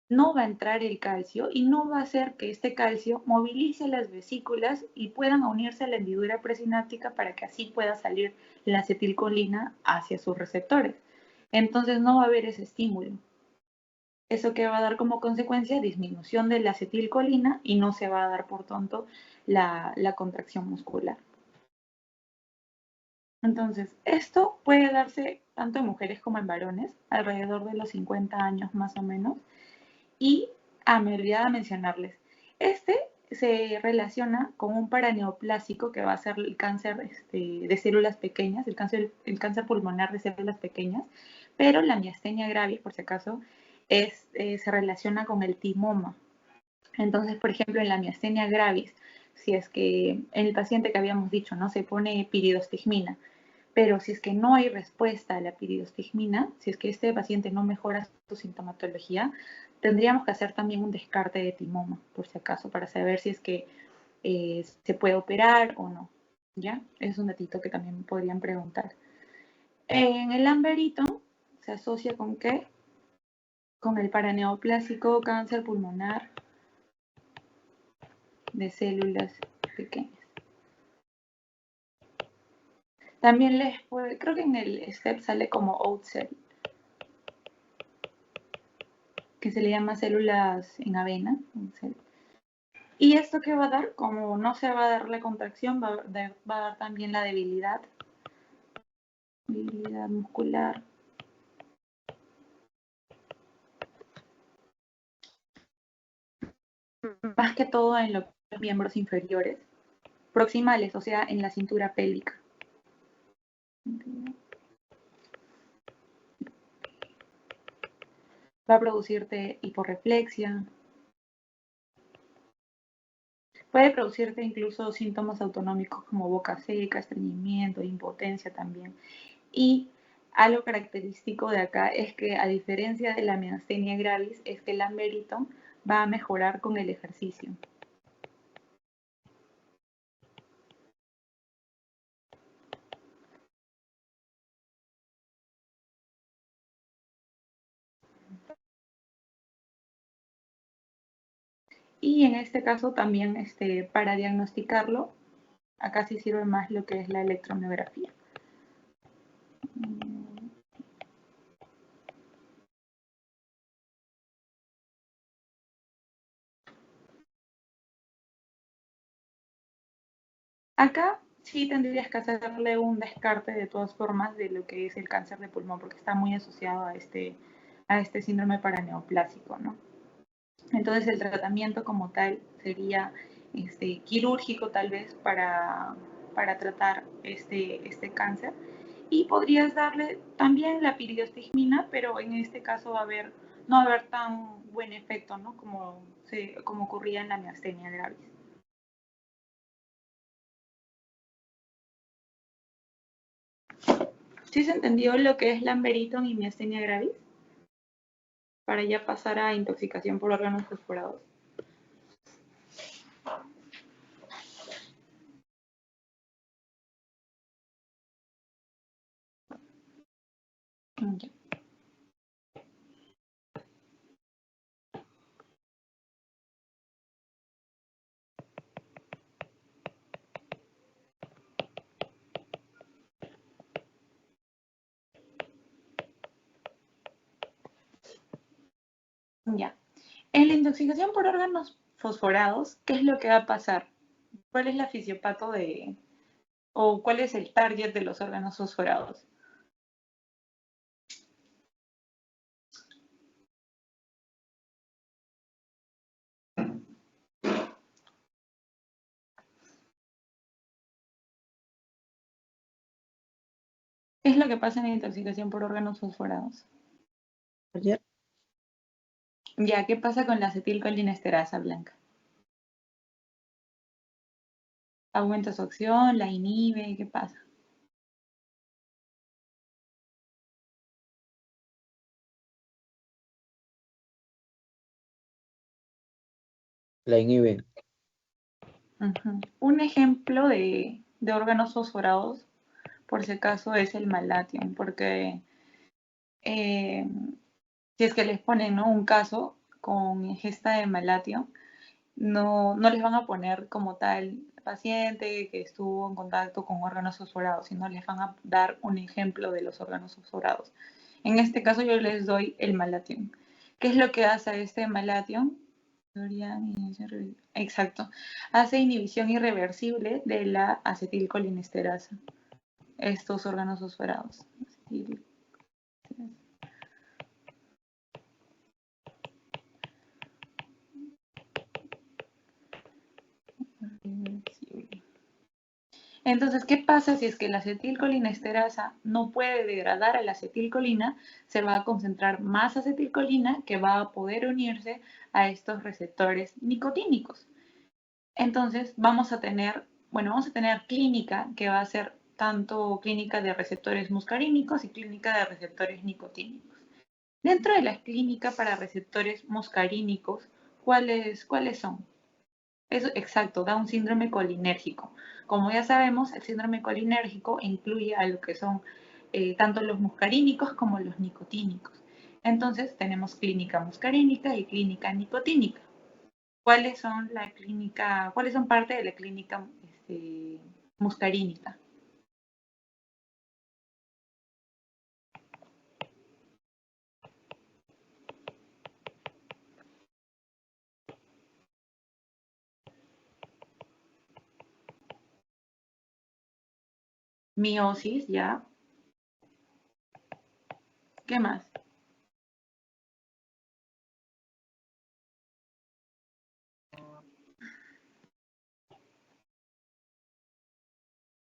no va a entrar el calcio y no va a hacer que este calcio movilice las vesículas y puedan unirse a la hendidura presináptica para que así pueda salir la acetilcolina hacia sus receptores. Entonces no va a haber ese estímulo. Eso que va a dar como consecuencia disminución de la acetilcolina y no se va a dar por tanto la contracción muscular. Entonces, esto puede darse tanto en mujeres como en varones, alrededor de los 50 años más o menos. Y, me olvidaba mencionarles, este se relaciona con un paraneoplásico que va a ser el cáncer de células pequeñas, el cáncer pulmonar de células pequeñas, pero la miastenia gravis, por si acaso, se relaciona con el timoma. Entonces, por ejemplo, en la miastenia gravis, si es que en el paciente que habíamos dicho, ¿no? Se pone piridostigmina, pero si es que no hay respuesta a la piridostigmina, si es que este paciente no mejora su sintomatología, tendríamos que hacer también un descarte de timoma, por si acaso, para saber si es que se puede operar o no. ¿Ya? Es un datito que también podrían preguntar. En el lamberito se asocia con ¿qué? Con el paraneoplásico cáncer pulmonar de células pequeñas. También creo que en el STEP sale como OATCEL, que se le llama células en avena. Y esto que va a dar, como no se va a dar la contracción, va a dar también la debilidad muscular. Más que todo en los miembros inferiores, proximales, o sea, en la cintura pélvica. Va a producirte hiporreflexia. Puede producirte incluso síntomas autonómicos como boca seca, estreñimiento, impotencia también. Y algo característico de acá es que, a diferencia de la miastenia gravis, es que el lamberito va a mejorar con el ejercicio. Y en este caso también para diagnosticarlo, acá sí sirve más lo que es la electromiografía. Acá sí tendrías que hacerle un descarte de todas formas de lo que es el cáncer de pulmón, porque está muy asociado a este síndrome paraneoplásico, ¿no? Entonces el tratamiento como tal sería quirúrgico tal vez para tratar este cáncer. Y podrías darle también la piridostigmina, pero en este caso no va a haber tan buen efecto, ¿no? Como ocurría en la miastenia gravis. ¿Sí se entendió lo que es lamberito y miastenia gravis? Para ya pasar a intoxicación por órganos fosforados. Ya. Ya. En la intoxicación por órganos fosforados, ¿qué es lo que va a pasar? ¿Cuál es la fisiopato o cuál es el target de los órganos fosforados? ¿Qué es lo que pasa en la intoxicación por órganos fosforados? Ayer. Ya, ¿qué pasa con la acetilcolinesterasa, Blanca? ¿Aumenta su acción? ¿La inhibe? ¿Qué pasa? La inhiben. Ujú. Un ejemplo de órganos fosforados, por si acaso, es el malatium, porque eh, si es que les ponen, ¿no?, un caso con ingesta de malatium, no les van a poner como tal paciente que estuvo en contacto con órganos fosforados, sino les van a dar un ejemplo de los órganos fosforados. En este caso yo les doy el malatium. ¿Qué es lo que hace este malatium? Exacto. Hace inhibición irreversible de la acetilcolinesterasa. Estos órganos fosforados. Entonces, ¿qué pasa si es que la acetilcolinesterasa no puede degradar a la acetilcolina? Se va a concentrar más acetilcolina que va a poder unirse a estos receptores nicotínicos. Entonces, vamos a tener clínica que va a ser tanto clínica de receptores muscarínicos y clínica de receptores nicotínicos. Dentro de la clínica para receptores muscarínicos, ¿cuáles son? Eso, exacto, da un síndrome colinérgico. Como ya sabemos, el síndrome colinérgico incluye a lo que son tanto los muscarínicos como los nicotínicos. Entonces, tenemos clínica muscarínica y clínica nicotínica. ¿Cuáles son parte de la clínica muscarínica? Miosis, ya. ¿Qué más?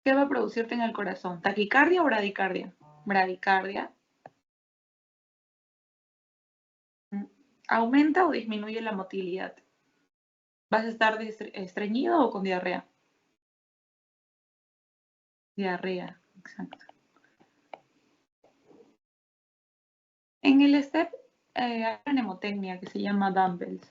¿Qué va a producirte en el corazón? ¿Taquicardia o bradicardia? Bradicardia. ¿Aumenta o disminuye la motilidad? ¿Vas a estar estreñido o con diarrea? Diarrea, exacto. En el STEP hay una mnemotecnia que se llama dumbbells.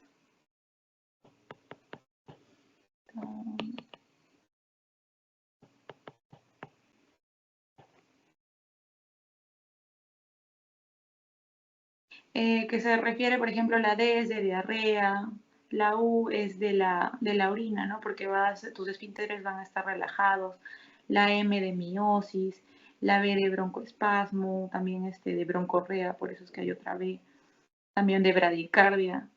Que se refiere, por ejemplo, la D es de diarrea, la U es de la orina, ¿no? Porque tus esfínteres van a estar relajados, la M de miosis, la B de broncoespasmo, también de broncorrea, por eso es que hay otra B, también de bradicardia,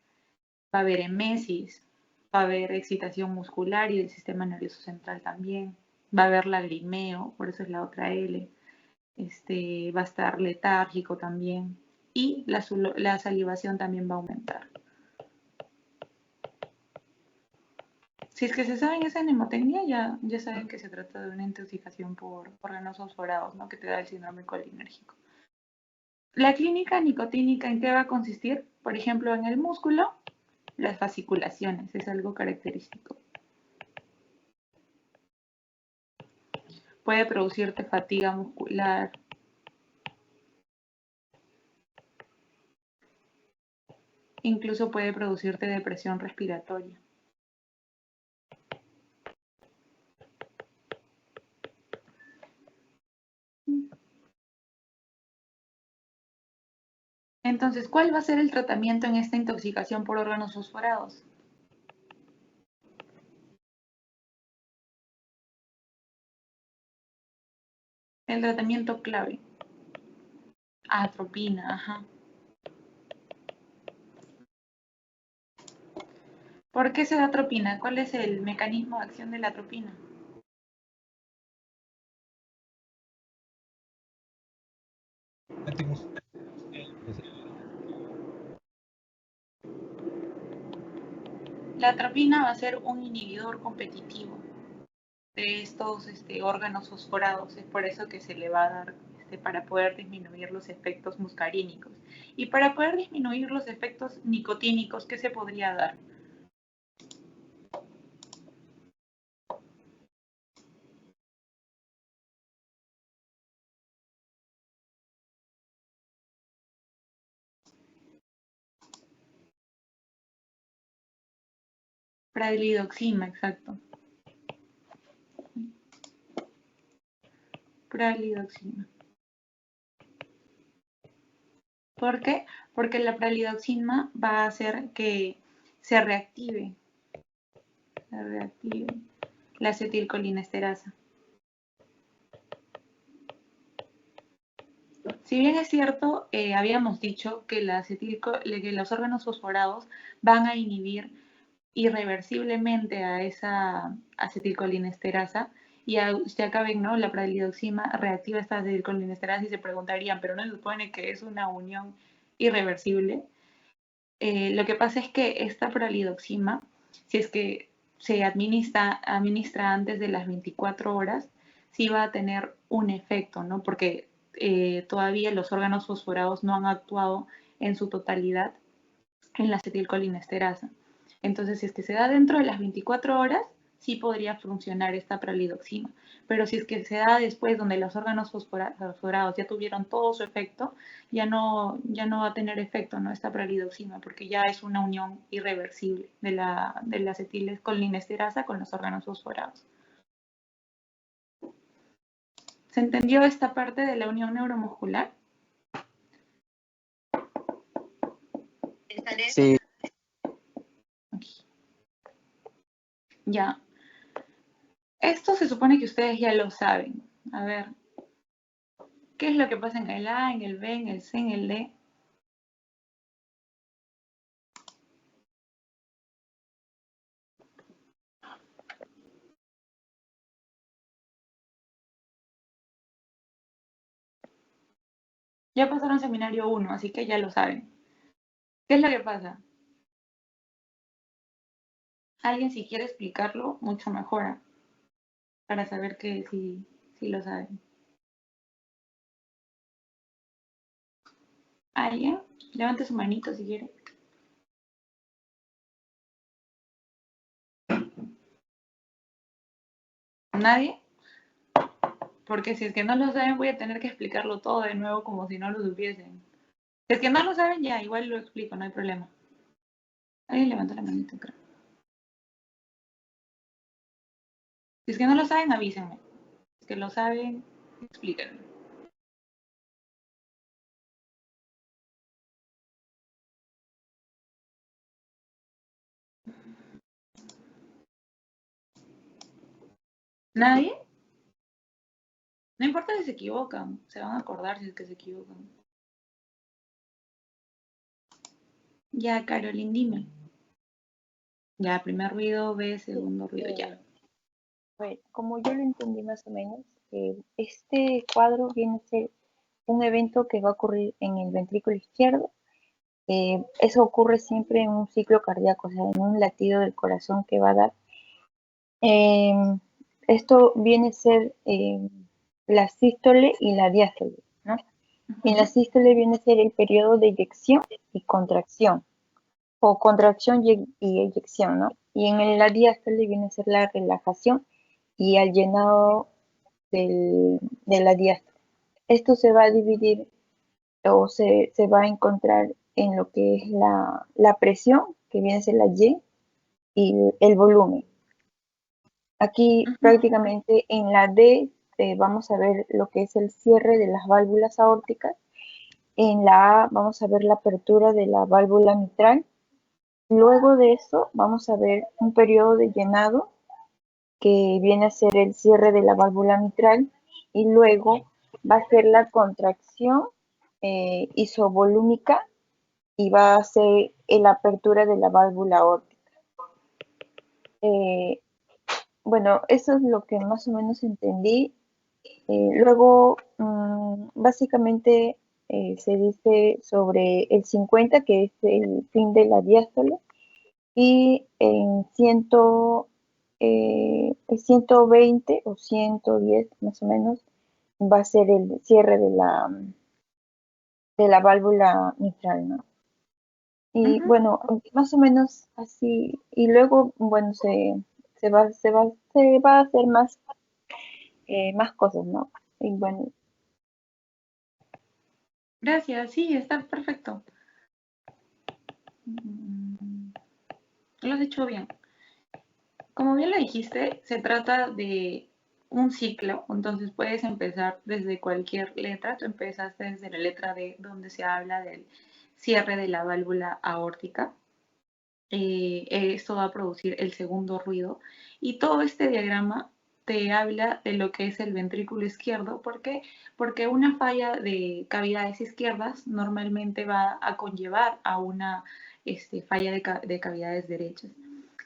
va a haber emesis, va a haber excitación muscular y del sistema nervioso central también, va a haber lagrimeo, por eso es la otra L, va a estar letárgico también y la salivación también va a aumentar. Si es que se saben esa mnemotecnia, ya saben que se trata de una intoxicación por órganos fosforados, ¿no?, que te da el síndrome colinérgico. La clínica nicotínica, ¿en qué va a consistir? Por ejemplo, en el músculo, las fasciculaciones, es algo característico. Puede producirte fatiga muscular. Incluso puede producirte depresión respiratoria. Entonces, ¿cuál va a ser el tratamiento en esta intoxicación por órganos fosforados? El tratamiento clave. Atropina, ajá. ¿Por qué se da atropina? ¿Cuál es el mecanismo de acción de la atropina? La atropina va a ser un inhibidor competitivo de estos órganos fosforados. Es por eso que se le va a dar para poder disminuir los efectos muscarínicos. Y para poder disminuir los efectos nicotínicos, ¿qué se podría dar? Pralidoxima, exacto. Pralidoxima. ¿Por qué? Porque la pralidoxima va a hacer que se reactive la acetilcolinesterasa. Si bien es cierto, habíamos dicho que los órganos fosforados van a inhibir irreversiblemente a esa acetilcolinesterasa, y ya acá ven, ¿no? La pralidoxima reactiva esta acetilcolinesterasa y se preguntarían, pero no se supone que es una unión irreversible. Lo que pasa es que esta pralidoxima, si es que se administra antes de las 24 horas, sí va a tener un efecto, ¿no? Porque todavía los órganos fosforados no han actuado en su totalidad en la acetilcolinesterasa. Entonces, si es que se da dentro de las 24 horas, sí podría funcionar esta pralidoxima. Pero si es que se da después, donde los órganos fosforados ya tuvieron todo su efecto, ya no va a tener efecto, ¿no? Esta pralidoxima, porque ya es una unión irreversible de la acetilcolinesterasa con los órganos fosforados. ¿Se entendió esta parte de la unión neuromuscular? Sí, Aquí. Ya. Esto se supone que ustedes ya lo saben. A ver, ¿qué es lo que pasa en el A, en el B, en el C, en el D? Ya pasaron seminario 1, así que ya lo saben. ¿Qué es lo que pasa? Alguien, si quiere explicarlo, mucho mejor, para saber que sí lo saben. ¿Alguien? Levante su manito si quiere. ¿Nadie? Porque si es que no lo saben, voy a tener que explicarlo todo de nuevo como si no lo supiesen. Si es que no lo saben, ya, igual lo explico, no hay problema. Alguien levanta la manito, creo. Si es que no lo saben, avísenme. Si es que lo saben, explíquenme. ¿Nadie? No importa si se equivocan, se van a acordar si es que se equivocan. Ya, Caroline, dime. Ya, primer ruido, B, segundo ruido, ya. Bueno, como yo lo entendí más o menos, este cuadro viene a ser un evento que va a ocurrir en el ventrículo izquierdo. Eso ocurre siempre en un ciclo cardíaco, o sea, en un latido del corazón que va a dar. Esto viene a ser la sístole y la diástole, ¿no? En la sístole viene a ser el periodo de eyección y contracción, o contracción y eyección, ¿no? Y en la diástole viene a ser la relajación y al llenado de la diástole. Esto se va a dividir o se va a encontrar en lo que es la presión, que viene a ser la Y, y el volumen. Aquí prácticamente en la D vamos a ver lo que es el cierre de las válvulas aórticas. En la A vamos a ver la apertura de la válvula mitral. Luego de eso vamos a ver un periodo de llenado que viene a ser el cierre de la válvula mitral, y luego va a ser la contracción isovolúmica y va a ser la apertura de la válvula aórtica. Bueno, eso es lo que más o menos entendí. Luego, básicamente se dice sobre el 50, que es el fin de la diástole, y en 120 o 110 más o menos va a ser el cierre de la válvula mitral, ¿no? Y bueno, más o menos así, y luego, bueno, se va a hacer más cosas, ¿no? Y bueno, Gracias, sí, está perfecto. Lo has hecho bien. Como bien lo dijiste, se trata de un ciclo, entonces puedes empezar desde cualquier letra. Tú empezaste desde la letra D, donde se habla del cierre de la válvula aórtica. Esto va a producir el segundo ruido. Y todo este diagrama te habla de lo que es el ventrículo izquierdo. ¿Por qué? Porque una falla de cavidades izquierdas normalmente va a conllevar a una falla de cavidades derechas.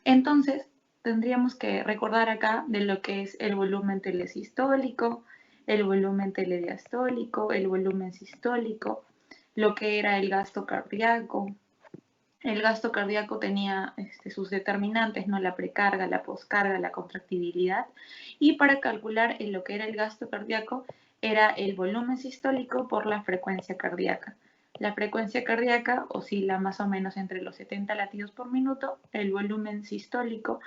Entonces, tendríamos que recordar acá de lo que es el volumen telesistólico, el volumen telediastólico, el volumen sistólico, lo que era el gasto cardíaco. El gasto cardíaco tenía sus determinantes, ¿no? La precarga, la poscarga, la contractibilidad. Y para calcular lo que era el gasto cardíaco era el volumen sistólico por la frecuencia cardíaca. La frecuencia cardíaca oscila más o menos entre los 70 latidos por minuto. El volumen sistólico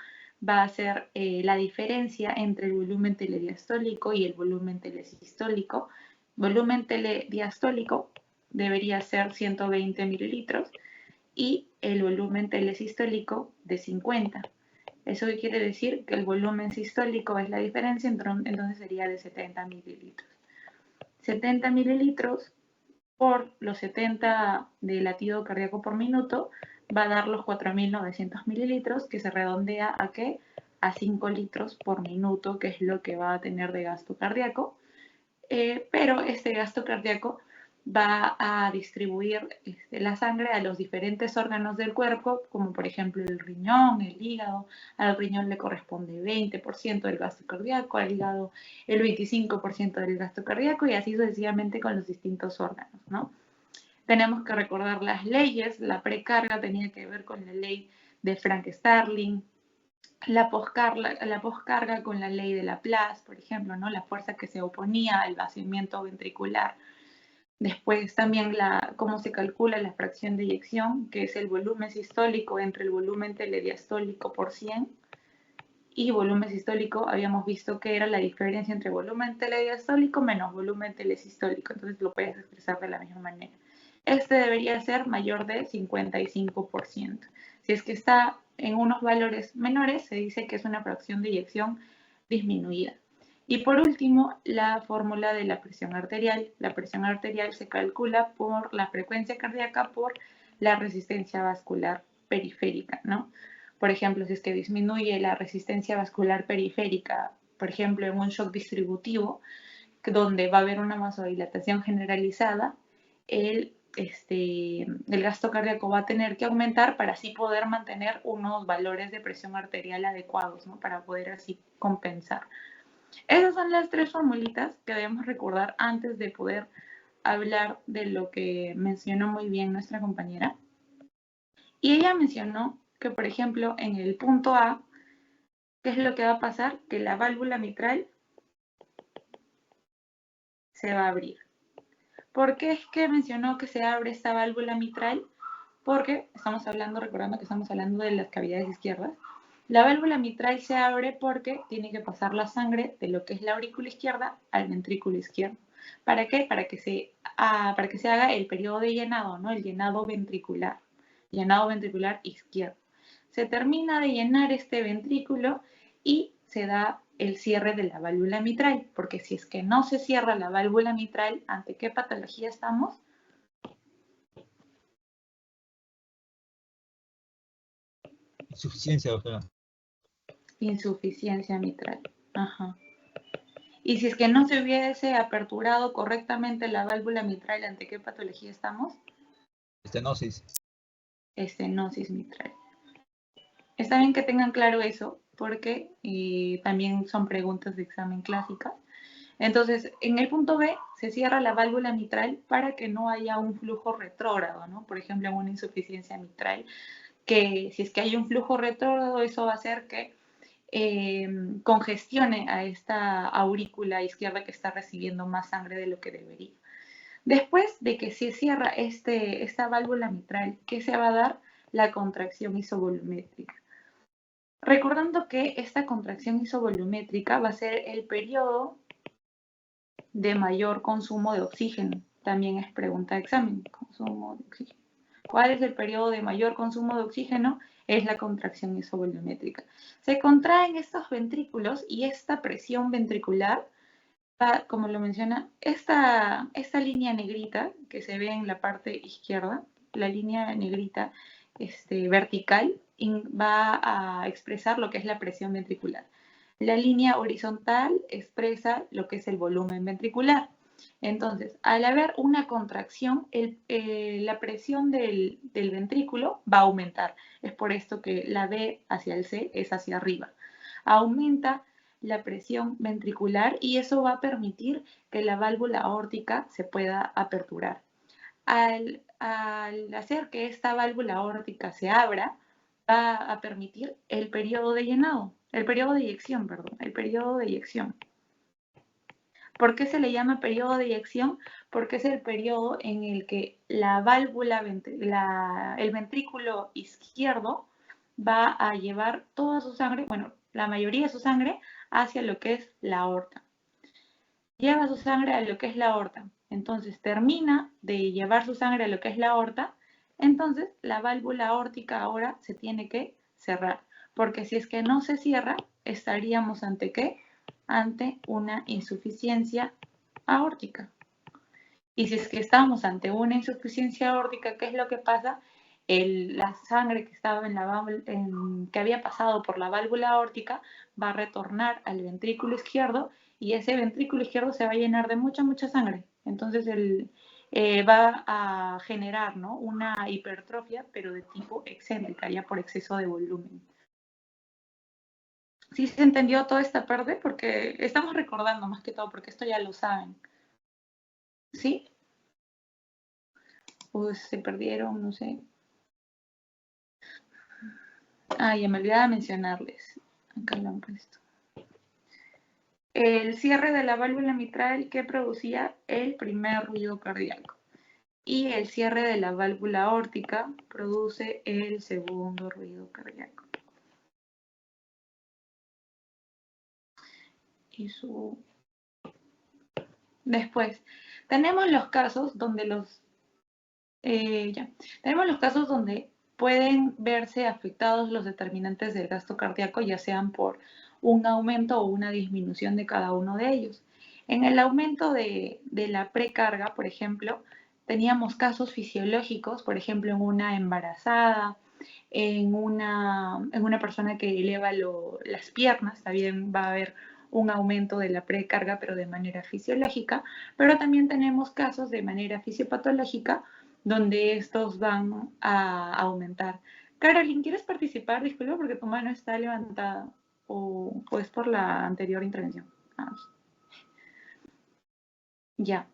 va a ser la diferencia entre el volumen telediastólico y el volumen telesistólico. Volumen telediastólico debería ser 120 mililitros y el volumen telesistólico de 50. ¿Eso qué quiere decir? Que el volumen sistólico es la diferencia, entonces sería de 70 mililitros. 70 mililitros por los 70 de latido cardíaco por minuto va a dar los 4.900 mililitros, que se redondea a ¿qué? A 5 litros por minuto, que es lo que va a tener de gasto cardíaco. Pero este gasto cardíaco va a distribuir la sangre a los diferentes órganos del cuerpo, como por ejemplo el riñón, el hígado. Al riñón le corresponde 20% del gasto cardíaco, al hígado el 25% del gasto cardíaco y así sucesivamente con los distintos órganos, ¿no? Tenemos que recordar las leyes. La precarga tenía que ver con la ley de Frank-Starling, la poscarga con la ley de Laplace, por ejemplo, ¿no? La fuerza que se oponía al vaciamiento ventricular. Después también cómo se calcula la fracción de eyección, que es el volumen sistólico entre el volumen telediastólico por 100 y volumen sistólico. Habíamos visto que era la diferencia entre volumen telediastólico menos volumen telesistólico, entonces lo puedes expresar de la misma manera. Este debería ser mayor de 55%. Si es que está en unos valores menores, se dice que es una fracción de eyección disminuida. Y por último, la fórmula de la presión arterial. La presión arterial se calcula por la frecuencia cardíaca por la resistencia vascular periférica, ¿no? Por ejemplo, si es que disminuye la resistencia vascular periférica, por ejemplo, en un shock distributivo, donde va a haber una vasodilatación generalizada, el gasto cardíaco va a tener que aumentar para así poder mantener unos valores de presión arterial adecuados, ¿no? Para poder así compensar. Esas son las tres formulitas que debemos recordar antes de poder hablar de lo que mencionó muy bien nuestra compañera. Y ella mencionó que, por ejemplo, en el punto A, ¿qué es lo que va a pasar? Que la válvula mitral se va a abrir. ¿Por qué es que mencionó que se abre esta válvula mitral? Porque estamos hablando, recordando que estamos hablando de las cavidades izquierdas. La válvula mitral se abre porque tiene que pasar la sangre de lo que es la aurícula izquierda al ventrículo izquierdo. ¿Para qué? Para que se haga el periodo de llenado, ¿no? El llenado ventricular izquierdo. Se termina de llenar este ventrículo y se da el cierre de la válvula mitral, porque si es que no se cierra la válvula mitral, ¿ante qué patología estamos? Insuficiencia, doctora. Insuficiencia mitral. Ajá. Y si es que no se hubiese aperturado correctamente la válvula mitral, ¿ante qué patología estamos? Estenosis. Estenosis mitral. Está bien que tengan claro eso, porque también son preguntas de examen clásicas. Entonces, en el punto B se cierra la válvula mitral para que no haya un flujo retrógrado, ¿no? Por ejemplo, en una insuficiencia mitral, que si es que hay un flujo retrógrado, eso va a hacer que congestione a esta aurícula izquierda que está recibiendo más sangre de lo que debería. Después de que se cierra esta válvula mitral, ¿qué se va a dar? La contracción isovolumétrica. Recordando que esta contracción isovolumétrica va a ser el periodo de mayor consumo de oxígeno. También es pregunta de examen, consumo de oxígeno. ¿Cuál es el periodo de mayor consumo de oxígeno? Es la contracción isovolumétrica. Se contraen estos ventrículos y esta presión ventricular, como lo menciona, esta línea negrita que se ve en la parte izquierda, la línea negrita vertical, va a expresar lo que es la presión ventricular. La línea horizontal expresa lo que es el volumen ventricular. Entonces, al haber una contracción, la presión del ventrículo va a aumentar. Es por esto que la B hacia el C es hacia arriba. Aumenta la presión ventricular y eso va a permitir que la válvula aórtica se pueda aperturar. Al hacer que esta válvula aórtica se abra, va a permitir el periodo de llenado, el periodo de eyección. ¿Por qué se le llama periodo de eyección? Porque es el periodo en el que la válvula, el ventrículo izquierdo va a llevar toda su sangre, bueno, la mayoría de su sangre, hacia lo que es la aorta. Lleva su sangre a lo que es la aorta. Entonces termina de llevar su sangre a lo que es la aorta. Entonces la válvula aórtica ahora se tiene que cerrar. Porque si es que no se cierra, estaríamos ante ¿qué? Ante una insuficiencia aórtica. Y si es que estamos ante una insuficiencia aórtica, ¿qué es lo que pasa? La sangre que estaba que había pasado por la válvula aórtica va a retornar al ventrículo izquierdo y ese ventrículo izquierdo se va a llenar de mucha sangre. Entonces va a generar, ¿no?, una hipertrofia, pero de tipo excéntrica, ya por exceso de volumen. ¿Sí se entendió toda esta parte? Porque estamos recordando más que todo, porque esto ya lo saben. ¿Sí? Pues se perdieron, no sé. Ya me olvidaba mencionarles. Acá lo han puesto. El cierre de la válvula mitral que producía el primer ruido cardíaco. Y el cierre de la válvula aórtica produce el segundo ruido cardíaco. Después, tenemos los casos donde pueden verse afectados los determinantes del gasto cardíaco, ya sean por un aumento o una disminución de cada uno de ellos. En el aumento de la precarga, por ejemplo, teníamos casos fisiológicos, por ejemplo, en una embarazada, en una persona que eleva las piernas, también va a haber un aumento de la precarga, pero de manera fisiológica, pero también tenemos casos de manera fisiopatológica, donde estos van a aumentar. Caroline, ¿quieres participar? Disculpa porque tu mano está levantada o es por la anterior intervención. Ya.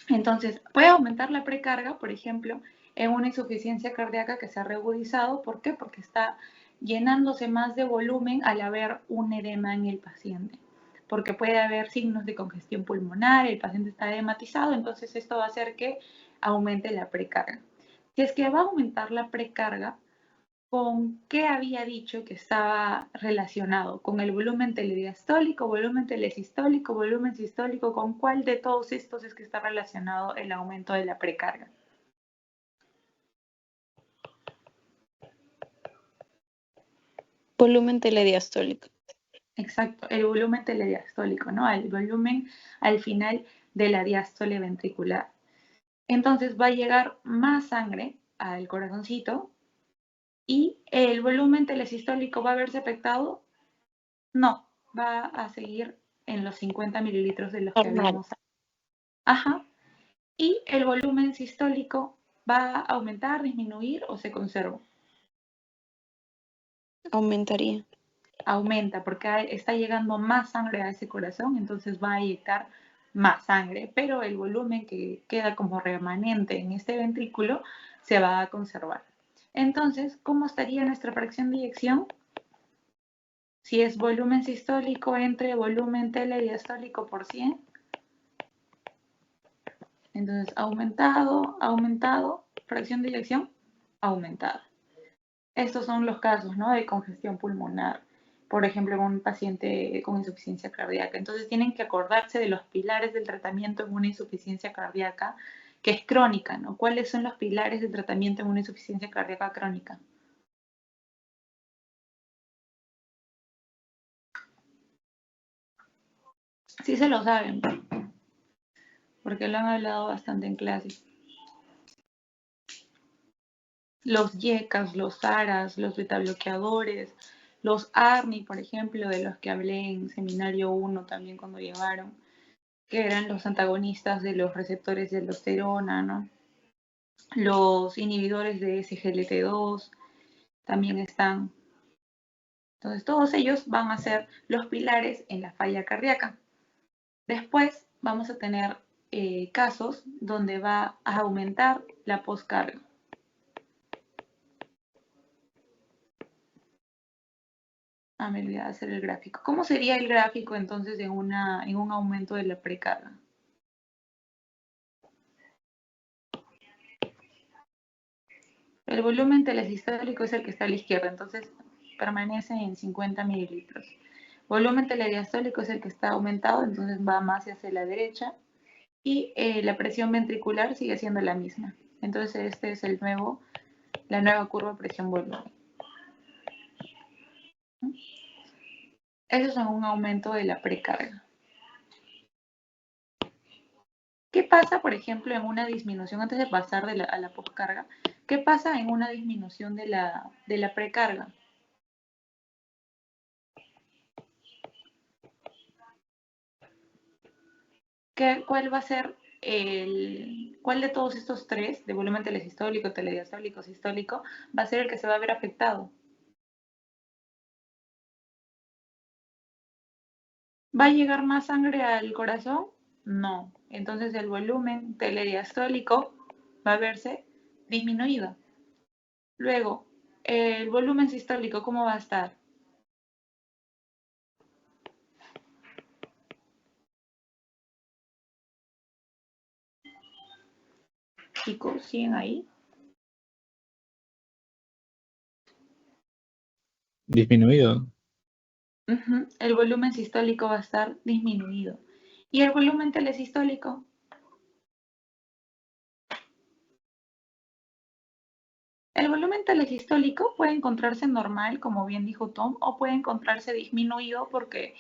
Entonces, puede aumentar la precarga, por ejemplo, en una insuficiencia cardíaca que se ha reagudizado. ¿Por qué? Porque está llenándose más de volumen al haber un edema en el paciente. Porque puede haber signos de congestión pulmonar, el paciente está edematizado, entonces esto va a hacer que aumente la precarga. Si es que va a aumentar la precarga, ¿con qué había dicho que estaba relacionado? ¿Con el volumen telediastólico, volumen telesistólico, volumen sistólico? ¿Con cuál de todos estos es que está relacionado el aumento de la precarga? Volumen telediastólico. Exacto, el volumen telediastólico, ¿no? El volumen al final de la diástole ventricular. Entonces va a llegar más sangre al corazoncito y el volumen telesistólico va a verse afectado. No, va a seguir en los 50 mililitros de los que habíamos. Ajá. Y el volumen sistólico va a aumentar, disminuir o se conserva. Aumentaría. Aumenta porque está llegando más sangre a ese corazón, entonces va a inyectar más sangre, pero el volumen que queda como remanente en este ventrículo se va a conservar. Entonces, ¿cómo estaría nuestra fracción de eyección? Si es volumen sistólico entre volumen telediastólico por 100, entonces aumentado, fracción de eyección aumentada. Estos son los casos, ¿no?, de congestión pulmonar, por ejemplo, en un paciente con insuficiencia cardíaca. Entonces tienen que acordarse de los pilares del tratamiento en una insuficiencia cardíaca que es crónica, ¿no? ¿Cuáles son los pilares del tratamiento en una insuficiencia cardíaca crónica? Sí se lo saben, porque lo han hablado bastante en clase. Los YECAS, los ARAS, los betabloqueadores, los ARNI, por ejemplo, de los que hablé en seminario 1 también cuando llevaron, que eran los antagonistas de los receptores de aldosterona, ¿no? Los inhibidores de SGLT2 también están. Entonces, todos ellos van a ser los pilares en la falla cardíaca. Después vamos a tener casos donde va a aumentar la poscarga. Me olvidé de hacer el gráfico. ¿Cómo sería el gráfico entonces en un aumento de la precarga? El volumen telesistólico es el que está a la izquierda, entonces permanece en 50 mililitros. Volumen telediastólico es el que está aumentado, entonces va más hacia la derecha. Y la presión ventricular sigue siendo la misma. Entonces este es la nueva curva presión-volumen. Eso es un aumento de la precarga. ¿Qué pasa, por ejemplo, en una disminución, antes de pasar a la poscarga? ¿Qué pasa en una disminución de la precarga? ¿Cuál va a ser cuál de todos estos tres, de volumen telesistólico, telediastólico, sistólico, va a ser el que se va a ver afectado? ¿Va a llegar más sangre al corazón? No. Entonces el volumen telediastólico va a verse disminuido. Luego, el volumen sistólico, ¿cómo va a estar? Chicos, ¿siguen ahí? Disminuido. El volumen sistólico va a estar disminuido. ¿Y el volumen telesistólico? El volumen telesistólico puede encontrarse normal, como bien dijo Tom, o puede encontrarse disminuido porque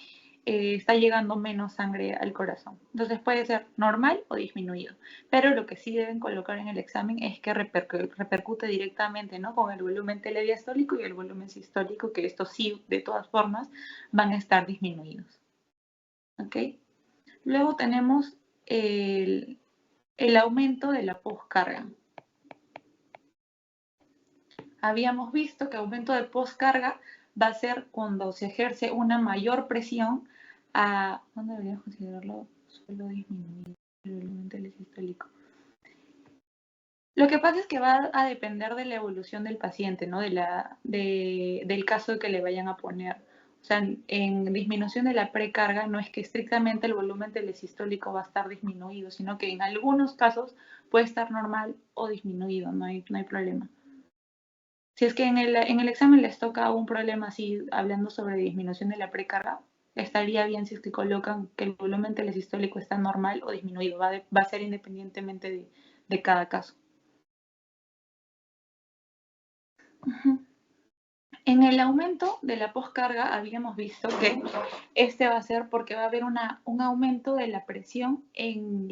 está llegando menos sangre al corazón. Entonces puede ser normal o disminuido. Pero lo que sí deben colocar en el examen es que repercute directamente, ¿no?, con el volumen telediastólico y el volumen sistólico, que estos sí, de todas formas, van a estar disminuidos. ¿Ok? Luego tenemos el aumento de la poscarga. Habíamos visto que aumento de poscarga va a ser cuando se ejerce una mayor presión a... ¿Dónde deberíamos considerarlo? Solo disminuir el volumen telesistólico. Lo que pasa es que va a depender de la evolución del paciente, ¿no? Del caso que le vayan a poner. O sea, en disminución de la precarga no es que estrictamente el volumen telesistólico va a estar disminuido, sino que en algunos casos puede estar normal o disminuido, no hay problema. Si es que en el examen les toca un problema así, hablando sobre disminución de la precarga, estaría bien si es que colocan que el volumen telesistólico está normal o disminuido. Va a ser independientemente de cada caso. En el aumento de la poscarga habíamos visto que este va a ser porque va a haber un aumento de la presión en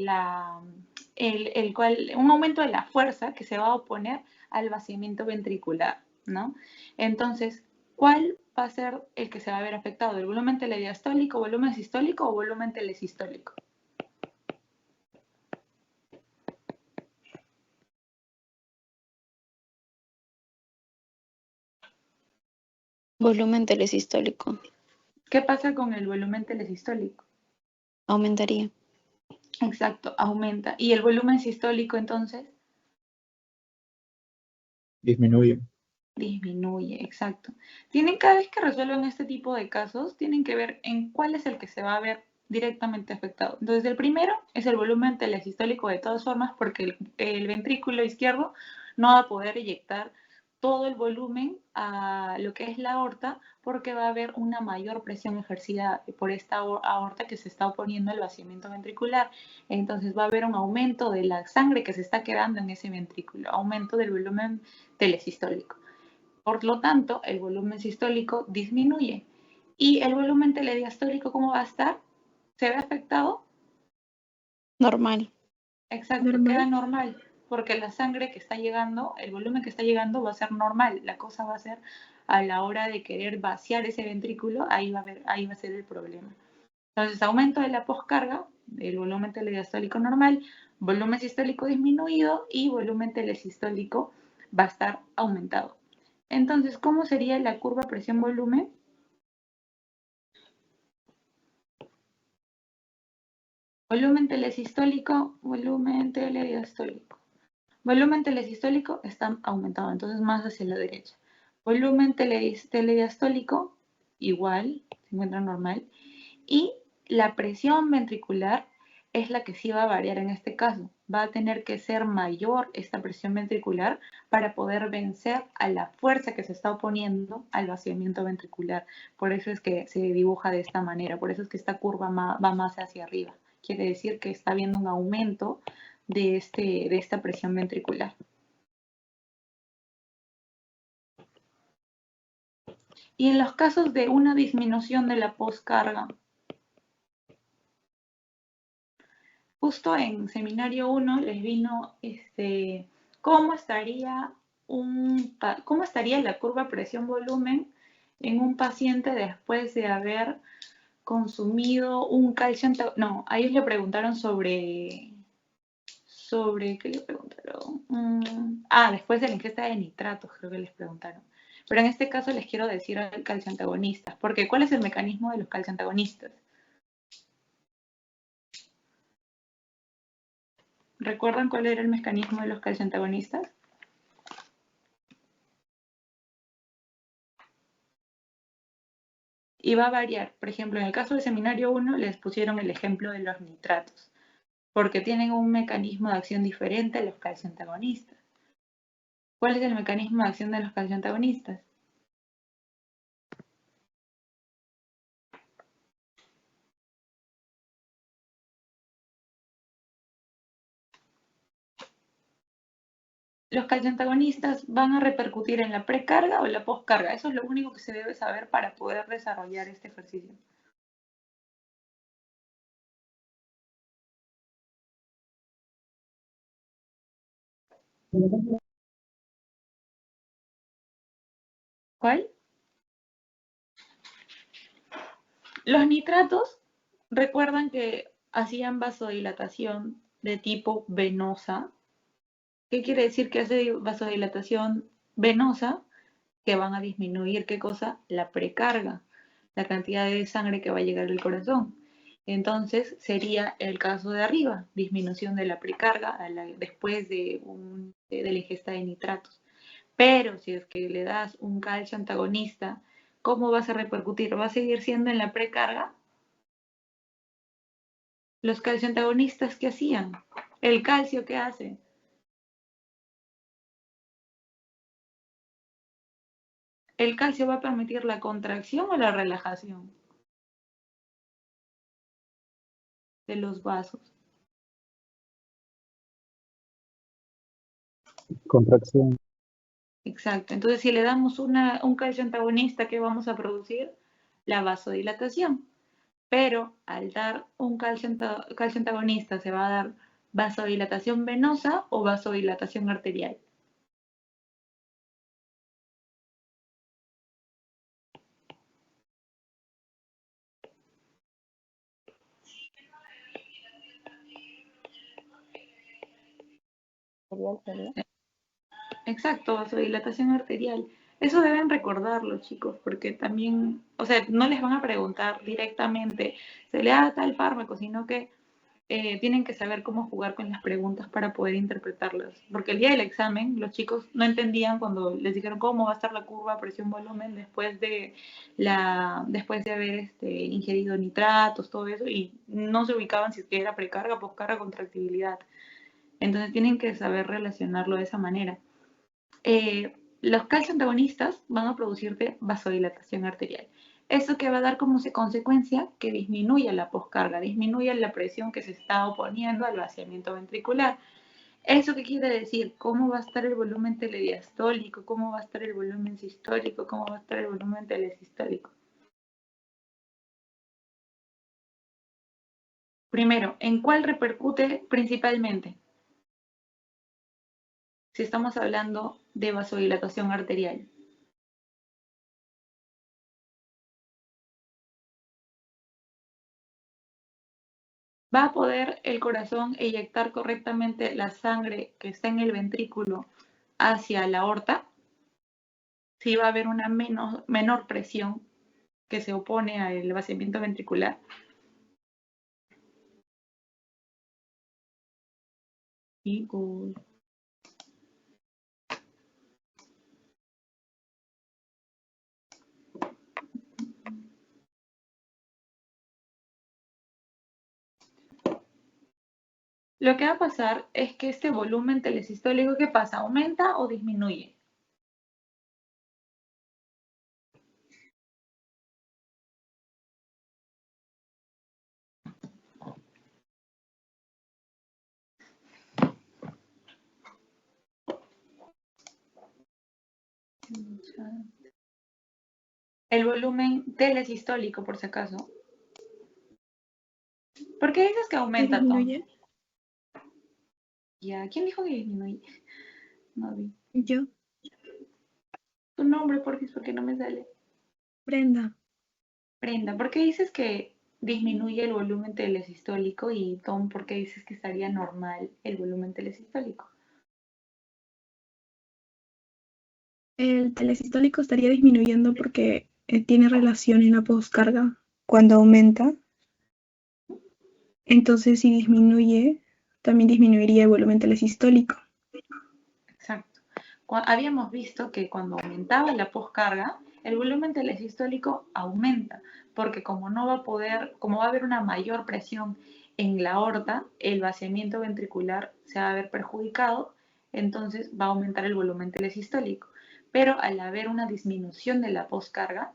un aumento de la fuerza que se va a oponer al vaciamiento ventricular, ¿no? Entonces, ¿cuál va a ser el que se va a ver afectado? ¿El volumen telediastólico, volumen sistólico o volumen telesistólico? Volumen telesistólico. ¿Qué pasa con el volumen telesistólico? Aumentaría. Exacto, aumenta. ¿Y el volumen sistólico entonces? Disminuye. Disminuye, exacto. Tienen, cada vez que resuelven este tipo de casos, tienen que ver en cuál es el que se va a ver directamente afectado. Entonces, el primero es el volumen telesistólico de todas formas, porque el ventrículo izquierdo no va a poder eyectar todo el volumen a lo que es la aorta, porque va a haber una mayor presión ejercida por esta aorta que se está oponiendo al vaciamiento ventricular. Entonces va a haber un aumento de la sangre que se está quedando en ese ventrículo, aumento del volumen telesistólico. Por lo tanto, el volumen sistólico disminuye. ¿Y el volumen telediastólico cómo va a estar? ¿Se ve afectado? Normal. Exacto, queda normal, porque la sangre que está llegando, el volumen que está llegando va a ser normal. La cosa va a ser a la hora de querer vaciar ese ventrículo, ahí va a ser el problema. Entonces, aumento de la poscarga, el volumen telediastólico normal, volumen sistólico disminuido y volumen telesistólico va a estar aumentado. Entonces, ¿cómo sería la curva presión-volumen? Volumen telesistólico, volumen telediastólico. Volumen telesistólico está aumentado, entonces más hacia la derecha. Volumen telediastólico, igual, se encuentra normal. Y la presión ventricular es la que sí va a variar en este caso. Va a tener que ser mayor esta presión ventricular para poder vencer a la fuerza que se está oponiendo al vaciamiento ventricular. Por eso es que se dibuja de esta manera, por eso es que esta curva va más hacia arriba. Quiere decir que está habiendo un aumento de esta presión ventricular. Y en los casos de una disminución de la poscarga, justo en seminario 1 les vino cómo estaría la curva presión-volumen en un paciente después de haber consumido un calcio antagonista. No, a ellos le preguntaron sobre ¿qué le preguntaron? Después de la ingesta de nitratos, creo que les preguntaron. Pero en este caso les quiero decir al calcio antagonistas, porque ¿cuál es el mecanismo de los calcio antagonistas? ¿Recuerdan cuál era el mecanismo de los calcioantagonistas? Y va a variar. Por ejemplo, en el caso del seminario 1 les pusieron el ejemplo de los nitratos, porque tienen un mecanismo de acción diferente a los calcioantagonistas. ¿Cuál es el mecanismo de acción de los calcioantagonistas? Los calcioantagonistas van a repercutir en la precarga o la poscarga. Eso es lo único que se debe saber para poder desarrollar este ejercicio. ¿Cuál? Los nitratos, recuerdan que hacían vasodilatación de tipo venosa. ¿Qué quiere decir que hace vasodilatación venosa? Que van a disminuir, ¿qué cosa? La precarga, la cantidad de sangre que va a llegar al corazón. Entonces sería el caso de arriba, disminución de la precarga después de la ingesta de nitratos. Pero si es que le das un calcio antagonista, ¿cómo vas a repercutir? ¿Va a seguir siendo en la precarga? Los calcio antagonistas, ¿qué hacían? ¿El calcio qué hace? ¿El calcio va a permitir la contracción o la relajación de los vasos? Contracción. Exacto. Entonces, si le damos un calcio antagonista, ¿qué vamos a producir? La vasodilatación. Pero al dar un calcio antagonista, ¿se va a dar vasodilatación venosa o vasodilatación arterial? Sería. Exacto, vasodilatación arterial. Eso deben recordarlo, chicos, porque también, o sea, no les van a preguntar directamente, se le da tal fármaco, sino que tienen que saber cómo jugar con las preguntas para poder interpretarlas. Porque el día del examen los chicos no entendían cuando les dijeron cómo va a estar la curva presión-volumen después de haber ingerido nitratos, todo eso, y no se ubicaban si era precarga, poscarga, contractibilidad. Entonces tienen que saber relacionarlo de esa manera. Los calcio antagonistas van a producirte vasodilatación arterial. Eso que va a dar como consecuencia que disminuya la poscarga, disminuya la presión que se está oponiendo al vaciamiento ventricular. ¿Eso qué quiere decir? ¿Cómo va a estar el volumen telediastólico? ¿Cómo va a estar el volumen sistólico? ¿Cómo va a estar el volumen telesistólico? Primero, ¿en cuál repercute principalmente? Si estamos hablando de vasodilatación arterial. ¿Va a poder el corazón eyectar correctamente la sangre que está en el ventrículo hacia la aorta? Sí, va a haber una menor presión que se opone al vaciamiento ventricular. Y lo que va a pasar es que este volumen telesistólico, ¿qué pasa? ¿Aumenta o disminuye? El volumen telesistólico, por si acaso. ¿Por qué dices que aumenta, Tom? ¿Disminuye? Ya, ¿quién dijo que disminuye? No vi. Yo, Tu nombre, porque no me sale. Brenda. Brenda, ¿por qué dices que disminuye el volumen telesistólico? Y Tom, ¿por qué dices que estaría normal el volumen telesistólico? El telesistólico estaría disminuyendo porque tiene relación en la poscarga. Cuando aumenta, entonces si disminuye, también disminuiría el volumen telesistólico. Exacto. Habíamos visto que cuando aumentaba la poscarga, el volumen telesistólico aumenta, porque como va a haber una mayor presión en la aorta, el vaciamiento ventricular se va a ver perjudicado, entonces va a aumentar el volumen telesistólico. Pero al haber una disminución de la poscarga,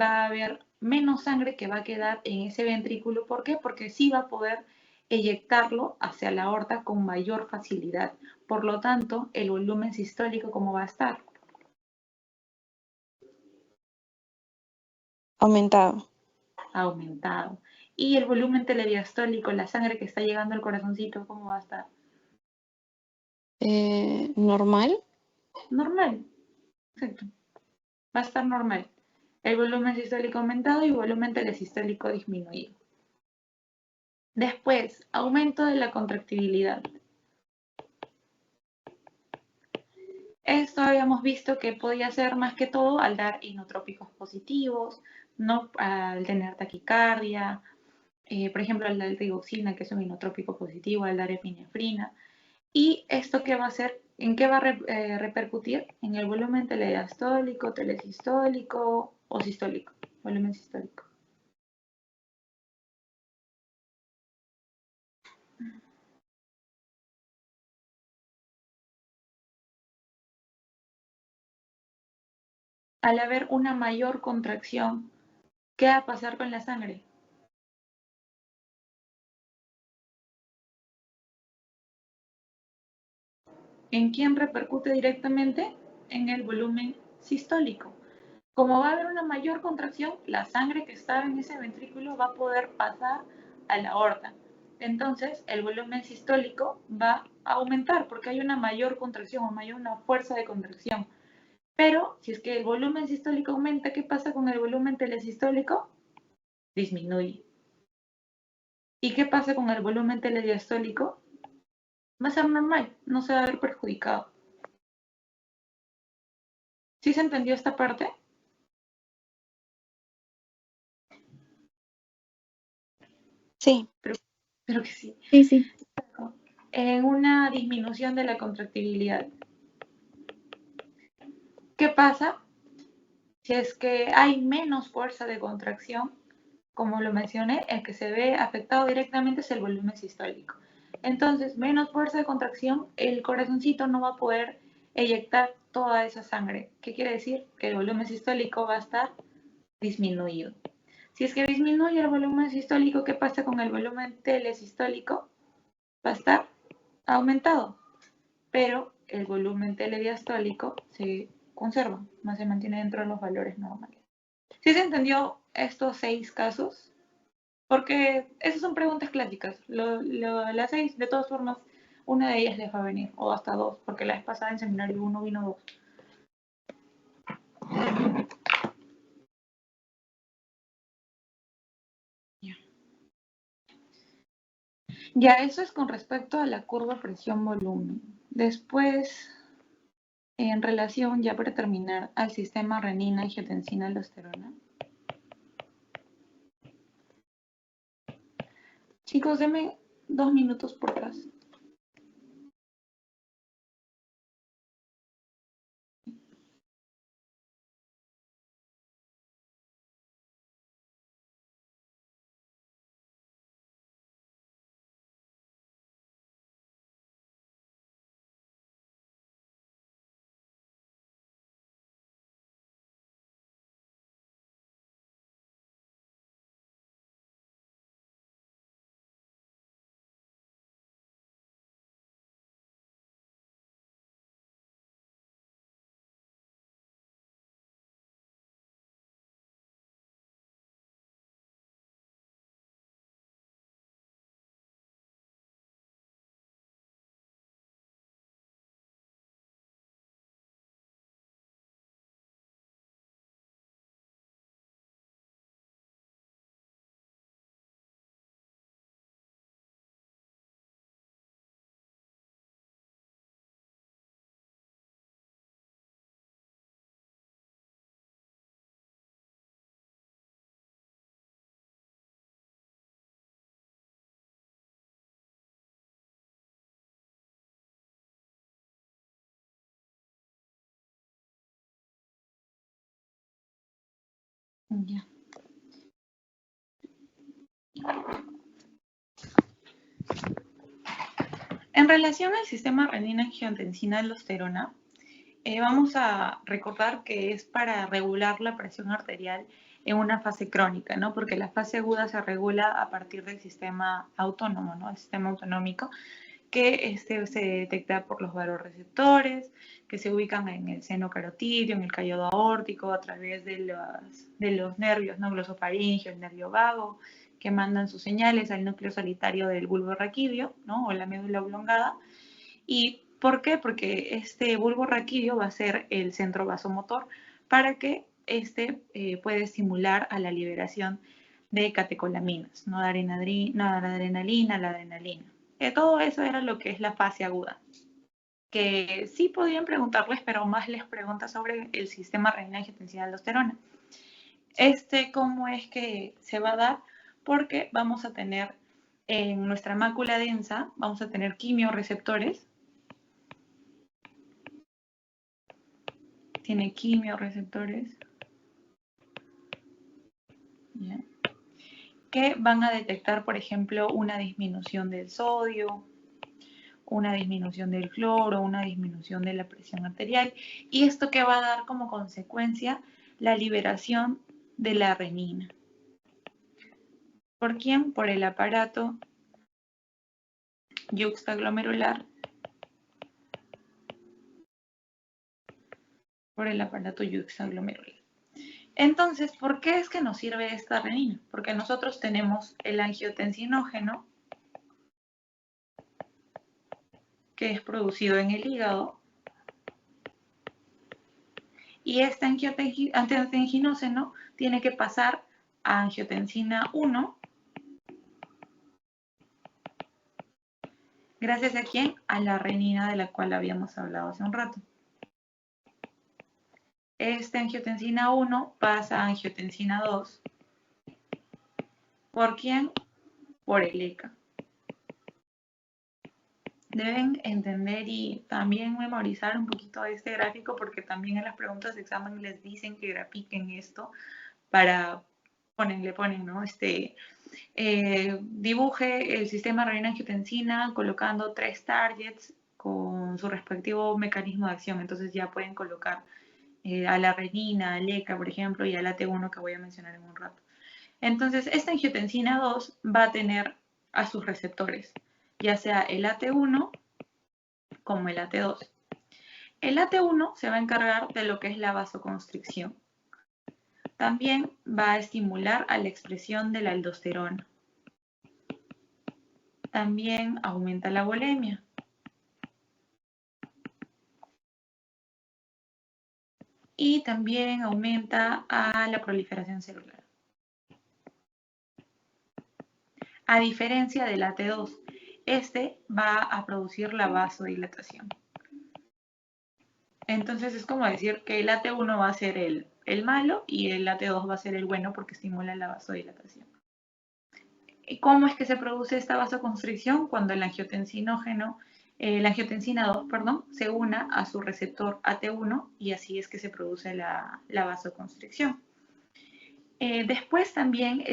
va a haber menos sangre que va a quedar en ese ventrículo. ¿Por qué? Porque sí va a poder eyectarlo hacia la aorta con mayor facilidad. Por lo tanto, el volumen sistólico, ¿cómo va a estar? Aumentado. Aumentado. Y el volumen telediastólico, la sangre que está llegando al corazoncito, ¿cómo va a estar? Normal. Normal. Exacto. Va a estar normal. El volumen sistólico aumentado y volumen telesistólico disminuido. Después, aumento de la contractibilidad. Esto habíamos visto que podía ser más que todo al dar inotrópicos positivos, no al tener taquicardia, por ejemplo, al dar digoxina, que es un inotrópico positivo, al dar epinefrina. ¿Y esto qué va a hacer? ¿En qué va a repercutir? En el volumen telediastólico, telesistólico o sistólico, volumen sistólico. Al haber una mayor contracción, ¿qué va a pasar con la sangre? ¿En quién repercute directamente? En el volumen sistólico. Como va a haber una mayor contracción, la sangre que estaba en ese ventrículo va a poder pasar a la aorta. Entonces, el volumen sistólico va a aumentar porque hay una mayor contracción o mayor una fuerza de contracción. Pero si es que el volumen sistólico aumenta, ¿qué pasa con el volumen telesistólico? Disminuye. ¿Y qué pasa con el volumen telediastólico? Va a ser normal, no se va a ver perjudicado. ¿Sí se entendió esta parte? Sí. Creo que sí. Sí, sí. En una disminución de la contractibilidad. ¿Qué pasa si es que hay menos fuerza de contracción? Como lo mencioné, el que se ve afectado directamente es el volumen sistólico. Entonces, menos fuerza de contracción, el corazoncito no va a poder eyectar toda esa sangre. ¿Qué quiere decir? Que el volumen sistólico va a estar disminuido. Si es que disminuye el volumen sistólico, ¿qué pasa con el volumen telesistólico? Va a estar aumentado, pero el volumen telediastólico se conserva, no se mantiene dentro de los valores normales. ¿Sí se entendió estos 6 casos? Porque esas son preguntas clásicas. Las 6, de todas formas, una de ellas les va a venir, o hasta 2, porque la vez pasada en seminario 1 vino 2. Ya, eso es con respecto a la curva presión-volumen. Después, en relación, ya para terminar, al sistema renina-angiotensina-aldosterona. Chicos, denme 2 minutos por caso. Ya. En relación al sistema renina-angiotensina-aldosterona, vamos a recordar que es para regular la presión arterial en una fase crónica, ¿no? Porque la fase aguda se regula a partir del sistema autónomo, ¿no? El sistema autonómico, que se detecta por los vasoreceptores, que se ubican en el seno carotídeo, en el callodo aórtico, a través de los nervios, ¿no? Glosofaringeo, el nervio vago, que mandan sus señales al núcleo solitario del bulbo raquídeo, ¿no? O la médula oblongada. ¿Y por qué? Porque este bulbo raquídeo va a ser el centro vasomotor para que pueda estimular a la liberación de catecolaminas, ¿no? La adrenalina, la adrenalina. Todo eso era lo que es la fase aguda. Que sí podían preguntarles, pero más les pregunta sobre el sistema renina-angiotensina-aldosterona. ¿Cómo es que se va a dar? Porque vamos a tener en nuestra mácula densa, vamos a tener quimioreceptores. Tiene quimioreceptores. ¿Ya? Que van a detectar, por ejemplo, una disminución del sodio, una disminución del cloro, una disminución de la presión arterial. ¿Y esto que va a dar como consecuencia? La liberación de la renina. ¿Por quién? Por el aparato yuxtaglomerular. Por el aparato yuxtaglomerular. Entonces, ¿por qué es que nos sirve esta renina? Porque nosotros tenemos el angiotensinógeno, que es producido en el hígado, y este angiotensinógeno tiene que pasar a angiotensina 1, gracias a quién? A la renina de la cual habíamos hablado hace un rato. Esta angiotensina 1 pasa a angiotensina 2. ¿Por quién? Por el ECA. Deben entender y también memorizar un poquito este gráfico porque también en las preguntas de examen les dicen que grafiquen esto para, le ponen, ¿no? Dibuje el sistema renina-angiotensina colocando 3 targets con su respectivo mecanismo de acción. Entonces ya pueden colocar a la renina, al ECA, por ejemplo, y al AT1 que voy a mencionar en un rato. Entonces, esta angiotensina 2 va a tener a sus receptores, ya sea el AT1 como el AT2. El AT1 se va a encargar de lo que es la vasoconstricción. También va a estimular a la expresión de la aldosterona. También aumenta la volemia. Y también aumenta a la proliferación celular. A diferencia del AT2, este va a producir la vasodilatación. Entonces es como decir que el AT1 va a ser el malo y el AT2 va a ser el bueno porque estimula la vasodilatación. ¿Y cómo es que se produce esta vasoconstricción? Cuando el angiotensinógeno, la angiotensina 2, se una a su receptor AT1 y así es que se produce la vasoconstricción. Después también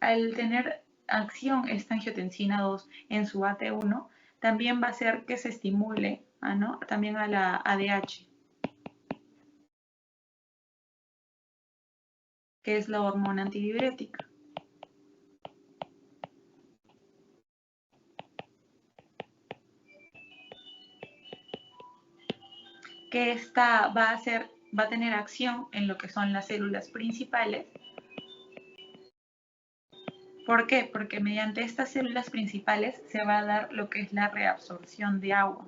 al tener acción esta angiotensina 2 en su AT1, también va a hacer que se estimule también a la ADH, que es la hormona antidiurética. Que esta va a tener acción en lo que son las células principales. ¿Por qué? Porque mediante estas células principales se va a dar lo que es la reabsorción de agua.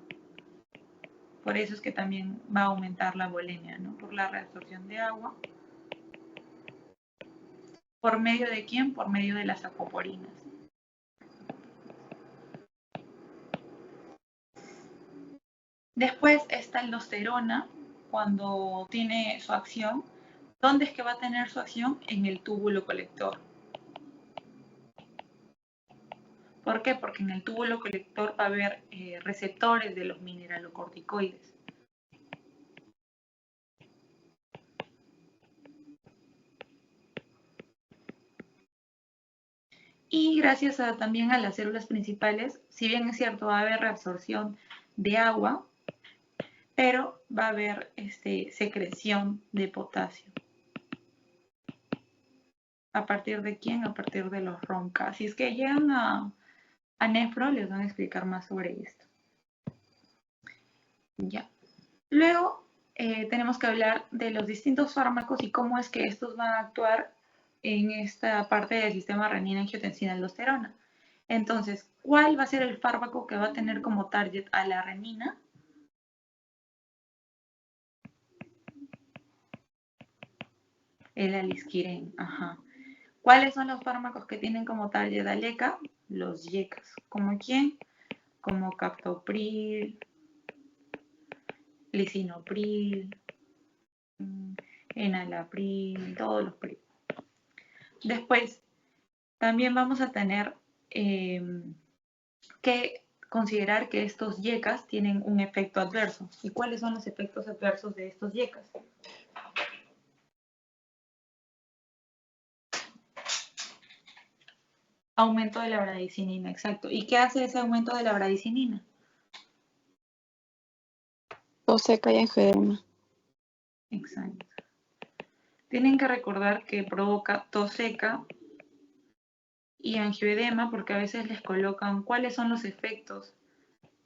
Por eso es que también va a aumentar la volemia, ¿no? Por la reabsorción de agua. ¿Por medio de quién? Por medio de las acoporinas. Después esta aldosterona, cuando tiene su acción, ¿dónde es que va a tener su acción? En el túbulo colector. ¿Por qué? Porque en el túbulo colector va a haber receptores de los mineralocorticoides. Y gracias también a las células principales, si bien es cierto, va a haber reabsorción de agua, pero va a haber secreción de potasio. ¿A partir de quién? A partir de los ROMCA. Si es que llegan a nefro, les van a explicar más sobre esto. Ya. Luego tenemos que hablar de los distintos fármacos y cómo es que estos van a actuar en esta parte del sistema renina-angiotensina-aldosterona. Entonces, ¿cuál va a ser el fármaco que va a tener como target a la renina? El alisquiren, ajá. ¿Cuáles son los fármacos que tienen como target al ECA? Los YECAs. ¿Como quién? Como captopril, lisinopril, enalapril, todos los pril. Después, también vamos a tener que considerar que estos YECAs tienen un efecto adverso. ¿Y cuáles son los efectos adversos de estos YECAs? Aumento de la bradicinina, exacto. ¿Y qué hace ese aumento de la bradicinina? Tos seca y angioedema. Exacto. Tienen que recordar que provoca tos seca y angioedema porque a veces les colocan cuáles son los efectos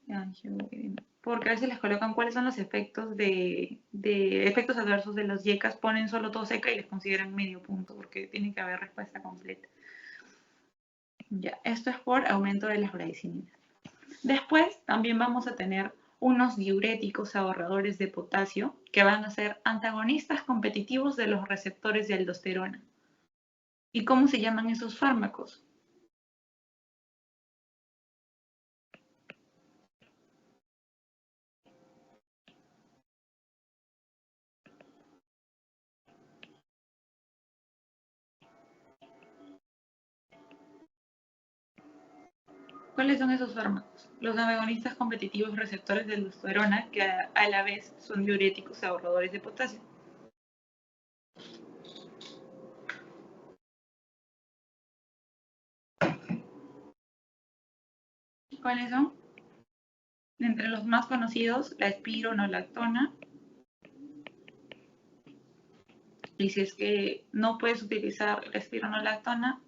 de angioedema. Porque a veces les colocan cuáles son los efectos de efectos adversos de los YECAs, ponen solo tos seca y les consideran medio punto porque tiene que haber respuesta completa. Ya, esto es por aumento de las bradicininas. Después también vamos a tener unos diuréticos ahorradores de potasio que van a ser antagonistas competitivos de los receptores de aldosterona. ¿Y cómo se llaman esos fármacos? ¿Cuáles son esos fármacos? Los agonistas competitivos receptores de aldosterona, que a la vez son diuréticos ahorradores de potasio. ¿Cuáles son? Entre los más conocidos, la espironolactona. Y si es que no puedes utilizar la espironolactona,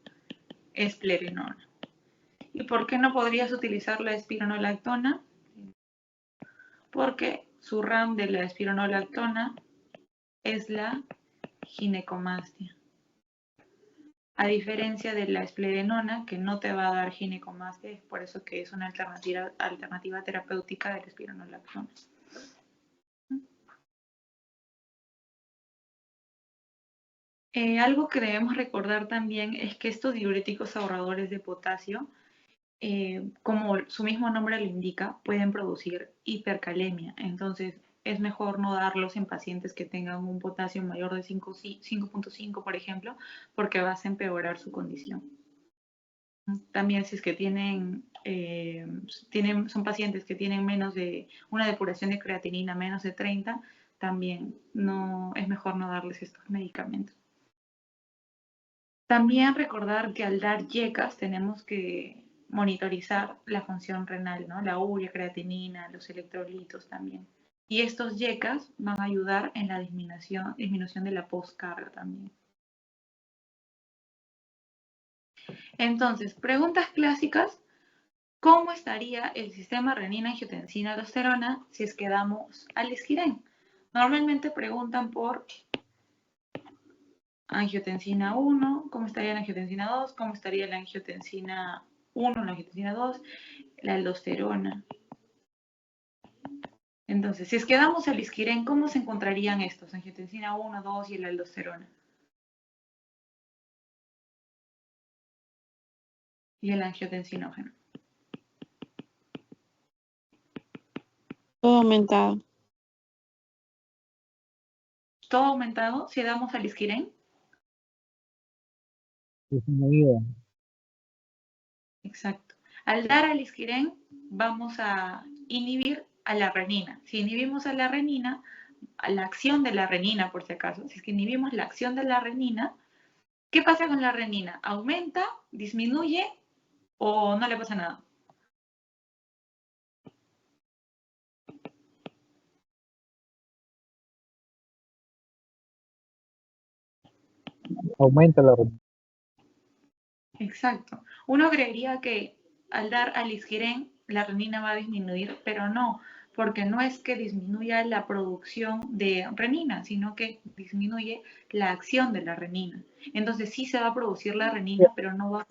es plerenona. ¿Y por qué no podrías utilizar la espironolactona? Porque su RAM de la espironolactona es la ginecomastia. A diferencia de la esplerenona, que no te va a dar ginecomastia, es por eso que es una alternativa terapéutica de la espironolactona. Algo que debemos recordar también es que estos diuréticos ahorradores de potasio, como su mismo nombre lo indica, pueden producir hipercalemia. Entonces, es mejor no darlos en pacientes que tengan un potasio mayor de 5.5, por ejemplo, porque vas a empeorar su condición. También si es que son pacientes que tienen menos de una depuración de creatinina menos de 30, también es mejor no darles estos medicamentos. También recordar que al dar YECAS tenemos que monitorizar la función renal, ¿no? La urea, creatinina, los electrolitos también. Y estos YECAS van a ayudar en la disminución de la postcarga también. Entonces, preguntas clásicas. ¿Cómo estaría el sistema renina-angiotensina-aldosterona si es que damos alisquirén? Normalmente preguntan por angiotensina 1, cómo estaría la angiotensina 2, cómo estaría la angiotensina 1, la angiotensina 2, la aldosterona. Entonces, si es que damos alisquirén, ¿cómo se encontrarían estos? Angiotensina 1, 2 y la aldosterona. Y el angiotensinógeno. Todo aumentado. Todo aumentado si damos alisquirén. Disminuida. Exacto. Al dar alisquirén, vamos a inhibir a la renina. Si inhibimos a la renina, a la acción de la renina, por si acaso, si es que inhibimos la acción de la renina, ¿qué pasa con la renina? ¿Aumenta, disminuye o no le pasa nada? Aumenta la renina. Exacto. Uno creería que al dar alisquirén la renina va a disminuir, pero no, porque no es que disminuya la producción de renina, sino que disminuye la acción de la renina. Entonces sí se va a producir la renina, pero no va a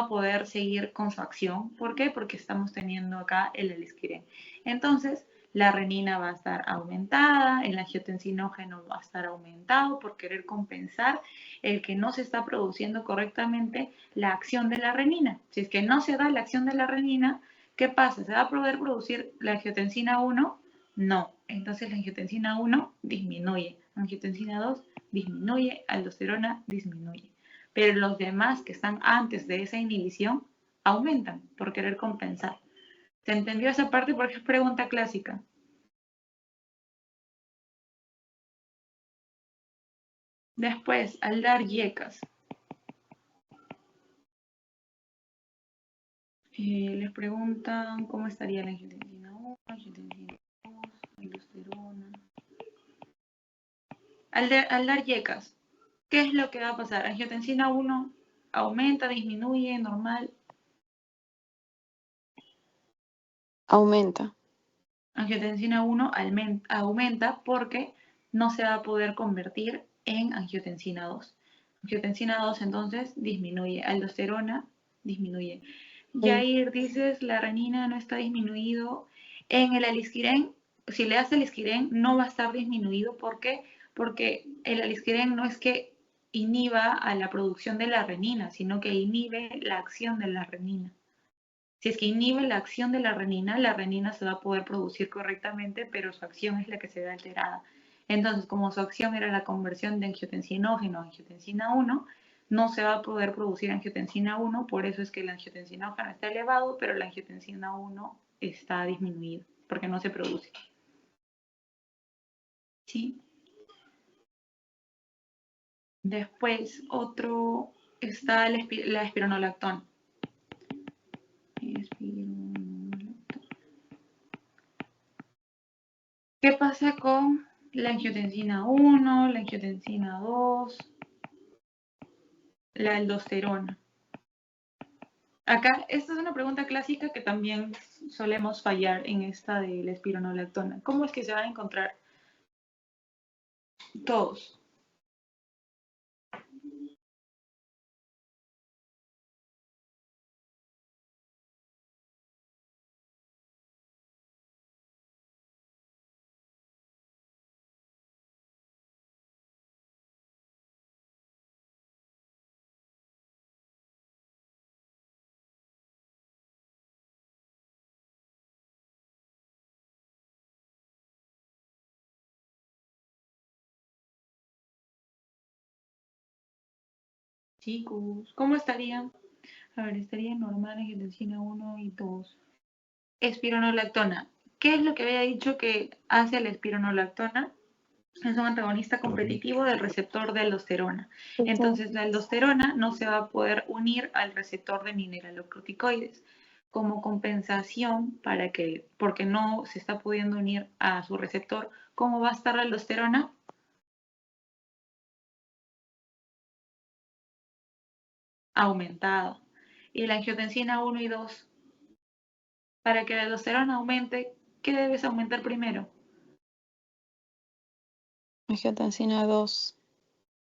poder seguir con su acción. ¿Por qué? Porque estamos teniendo acá el alisquirén. Entonces, la renina va a estar aumentada, el angiotensinógeno va a estar aumentado por querer compensar el que no se está produciendo correctamente la acción de la renina. Si es que no se da la acción de la renina, ¿qué pasa? ¿Se va a poder producir la angiotensina 1? No. Entonces la angiotensina 1 disminuye, angiotensina 2 disminuye, aldosterona disminuye. Pero los demás que están antes de esa inhibición aumentan por querer compensar. ¿Se entendió esa parte? Porque es pregunta clásica. Después, al dar YECAS, les preguntan cómo estaría la angiotensina 1, angiotensina 2, aldosterona. Al dar YECAS, ¿qué es lo que va a pasar? Angiotensina 1 aumenta, disminuye, normal. Aumenta. Angiotensina 1 aumenta porque no se va a poder convertir en angiotensina 2. Angiotensina 2 entonces disminuye, aldosterona disminuye. Yair, dices, la renina no está disminuido. En el alisquirén, si le das alisquirén, no va a estar disminuido. ¿Por qué? Porque el alisquirén no es que inhiba a la producción de la renina, sino que inhibe la acción de la renina. Si es que inhibe la acción de la renina se va a poder producir correctamente, pero su acción es la que se ve alterada. Entonces, como su acción era la conversión de angiotensinógeno a angiotensina 1, no se va a poder producir angiotensina 1, por eso es que la angiotensinógeno está elevado, pero la angiotensina 1 está disminuida, porque no se produce. ¿Sí? Después, otro está la espironolactona. ¿Qué pasa con la angiotensina 1, la angiotensina 2, la aldosterona? Acá, esta es una pregunta clásica que también solemos fallar en esta de la espironolactona. ¿Cómo es que se van a encontrar todos? Chicos, ¿cómo estarían? A ver, estaría normal angiotensina 1 y 2. Espironolactona. ¿Qué es lo que había dicho que hace la espironolactona? Es un antagonista competitivo del receptor de aldosterona. Entonces, la aldosterona no se va a poder unir al receptor de mineralocorticoides. Como compensación, porque no se está pudiendo unir a su receptor, ¿cómo va a estar la aldosterona? Aumentada. Y la angiotensina 1 y 2, para que la aldosterona aumente, ¿qué debes aumentar primero? Angiotensina 2.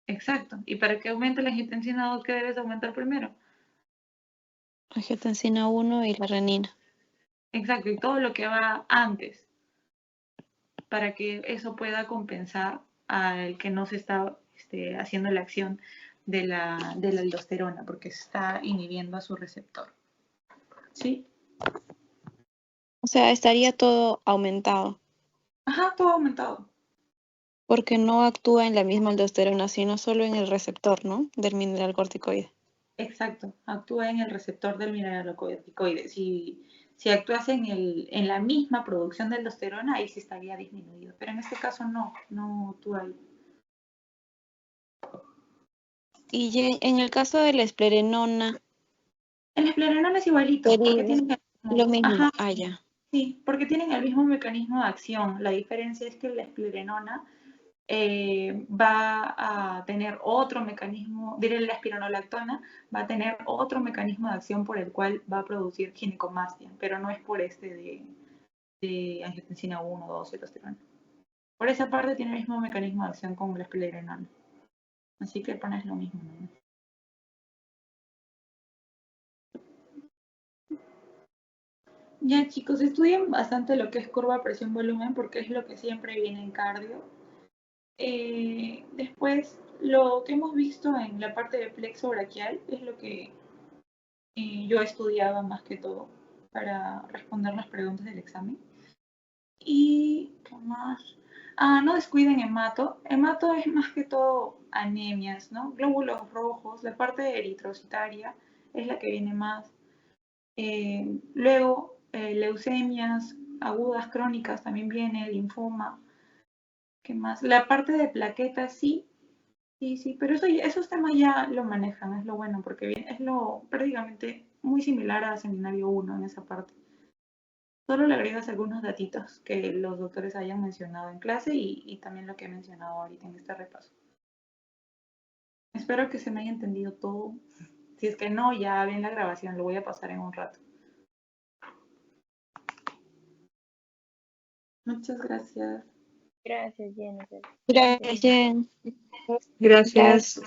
Exacto. Y para que aumente la angiotensina 2, ¿qué debes aumentar primero? Angiotensina 1 y la renina. Exacto. Y todo lo que va antes, para que eso pueda compensar al que no se está haciendo la acción de la aldosterona, porque se está inhibiendo a su receptor. ¿Sí? O sea, estaría todo aumentado, Ajá, todo aumentado. porque no actúa en la misma aldosterona, sino solo en el receptor, ¿no? Del mineral corticoide. Exacto, actúa en el receptor del mineralocorticoide. Si actúas en la misma producción de aldosterona, ahí sí estaría disminuido. Pero en este caso no actúa ahí. Y en el caso de la esplerenona, El esplerenona es igualito, porque sería tienen lo mismo. ajá, Ah, ya. sí, porque tienen el mismo mecanismo de acción. La diferencia es que la esplerenona va a tener otro mecanismo, diré la espironolactona, va a tener otro mecanismo de acción por el cual va a producir ginecomastia, pero no es por de angiotensina 1, 2 y aldosterona. Por esa parte tiene el mismo mecanismo de acción con la esplerenona. Así que pones lo mismo, ¿no? Ya chicos, estudien bastante lo que es curva presión-volumen porque es lo que siempre viene en cardio. Después, lo que hemos visto en la parte de plexo braquial es lo que yo estudiaba más que todo para responder las preguntas del examen. Y, ¿qué más? No descuiden hemato. Hemato es más que todo anemias, ¿no? Glóbulos rojos, la parte eritrocitaria es la que viene más. Luego, leucemias agudas crónicas también viene, linfoma. ¿Qué más? La parte de plaquetas sí, sí, pero esos temas ya lo manejan, es lo bueno, porque es lo prácticamente muy similar a Seminario 1 en esa parte. Solo le agregas algunos datitos que los doctores hayan mencionado en clase y también lo que he mencionado ahorita en este repaso. Espero que se me haya entendido todo. Si es que no, ya ven la grabación, lo voy a pasar en un rato. Muchas gracias. Gracias, Jennifer. Gracias, Jen. Gracias.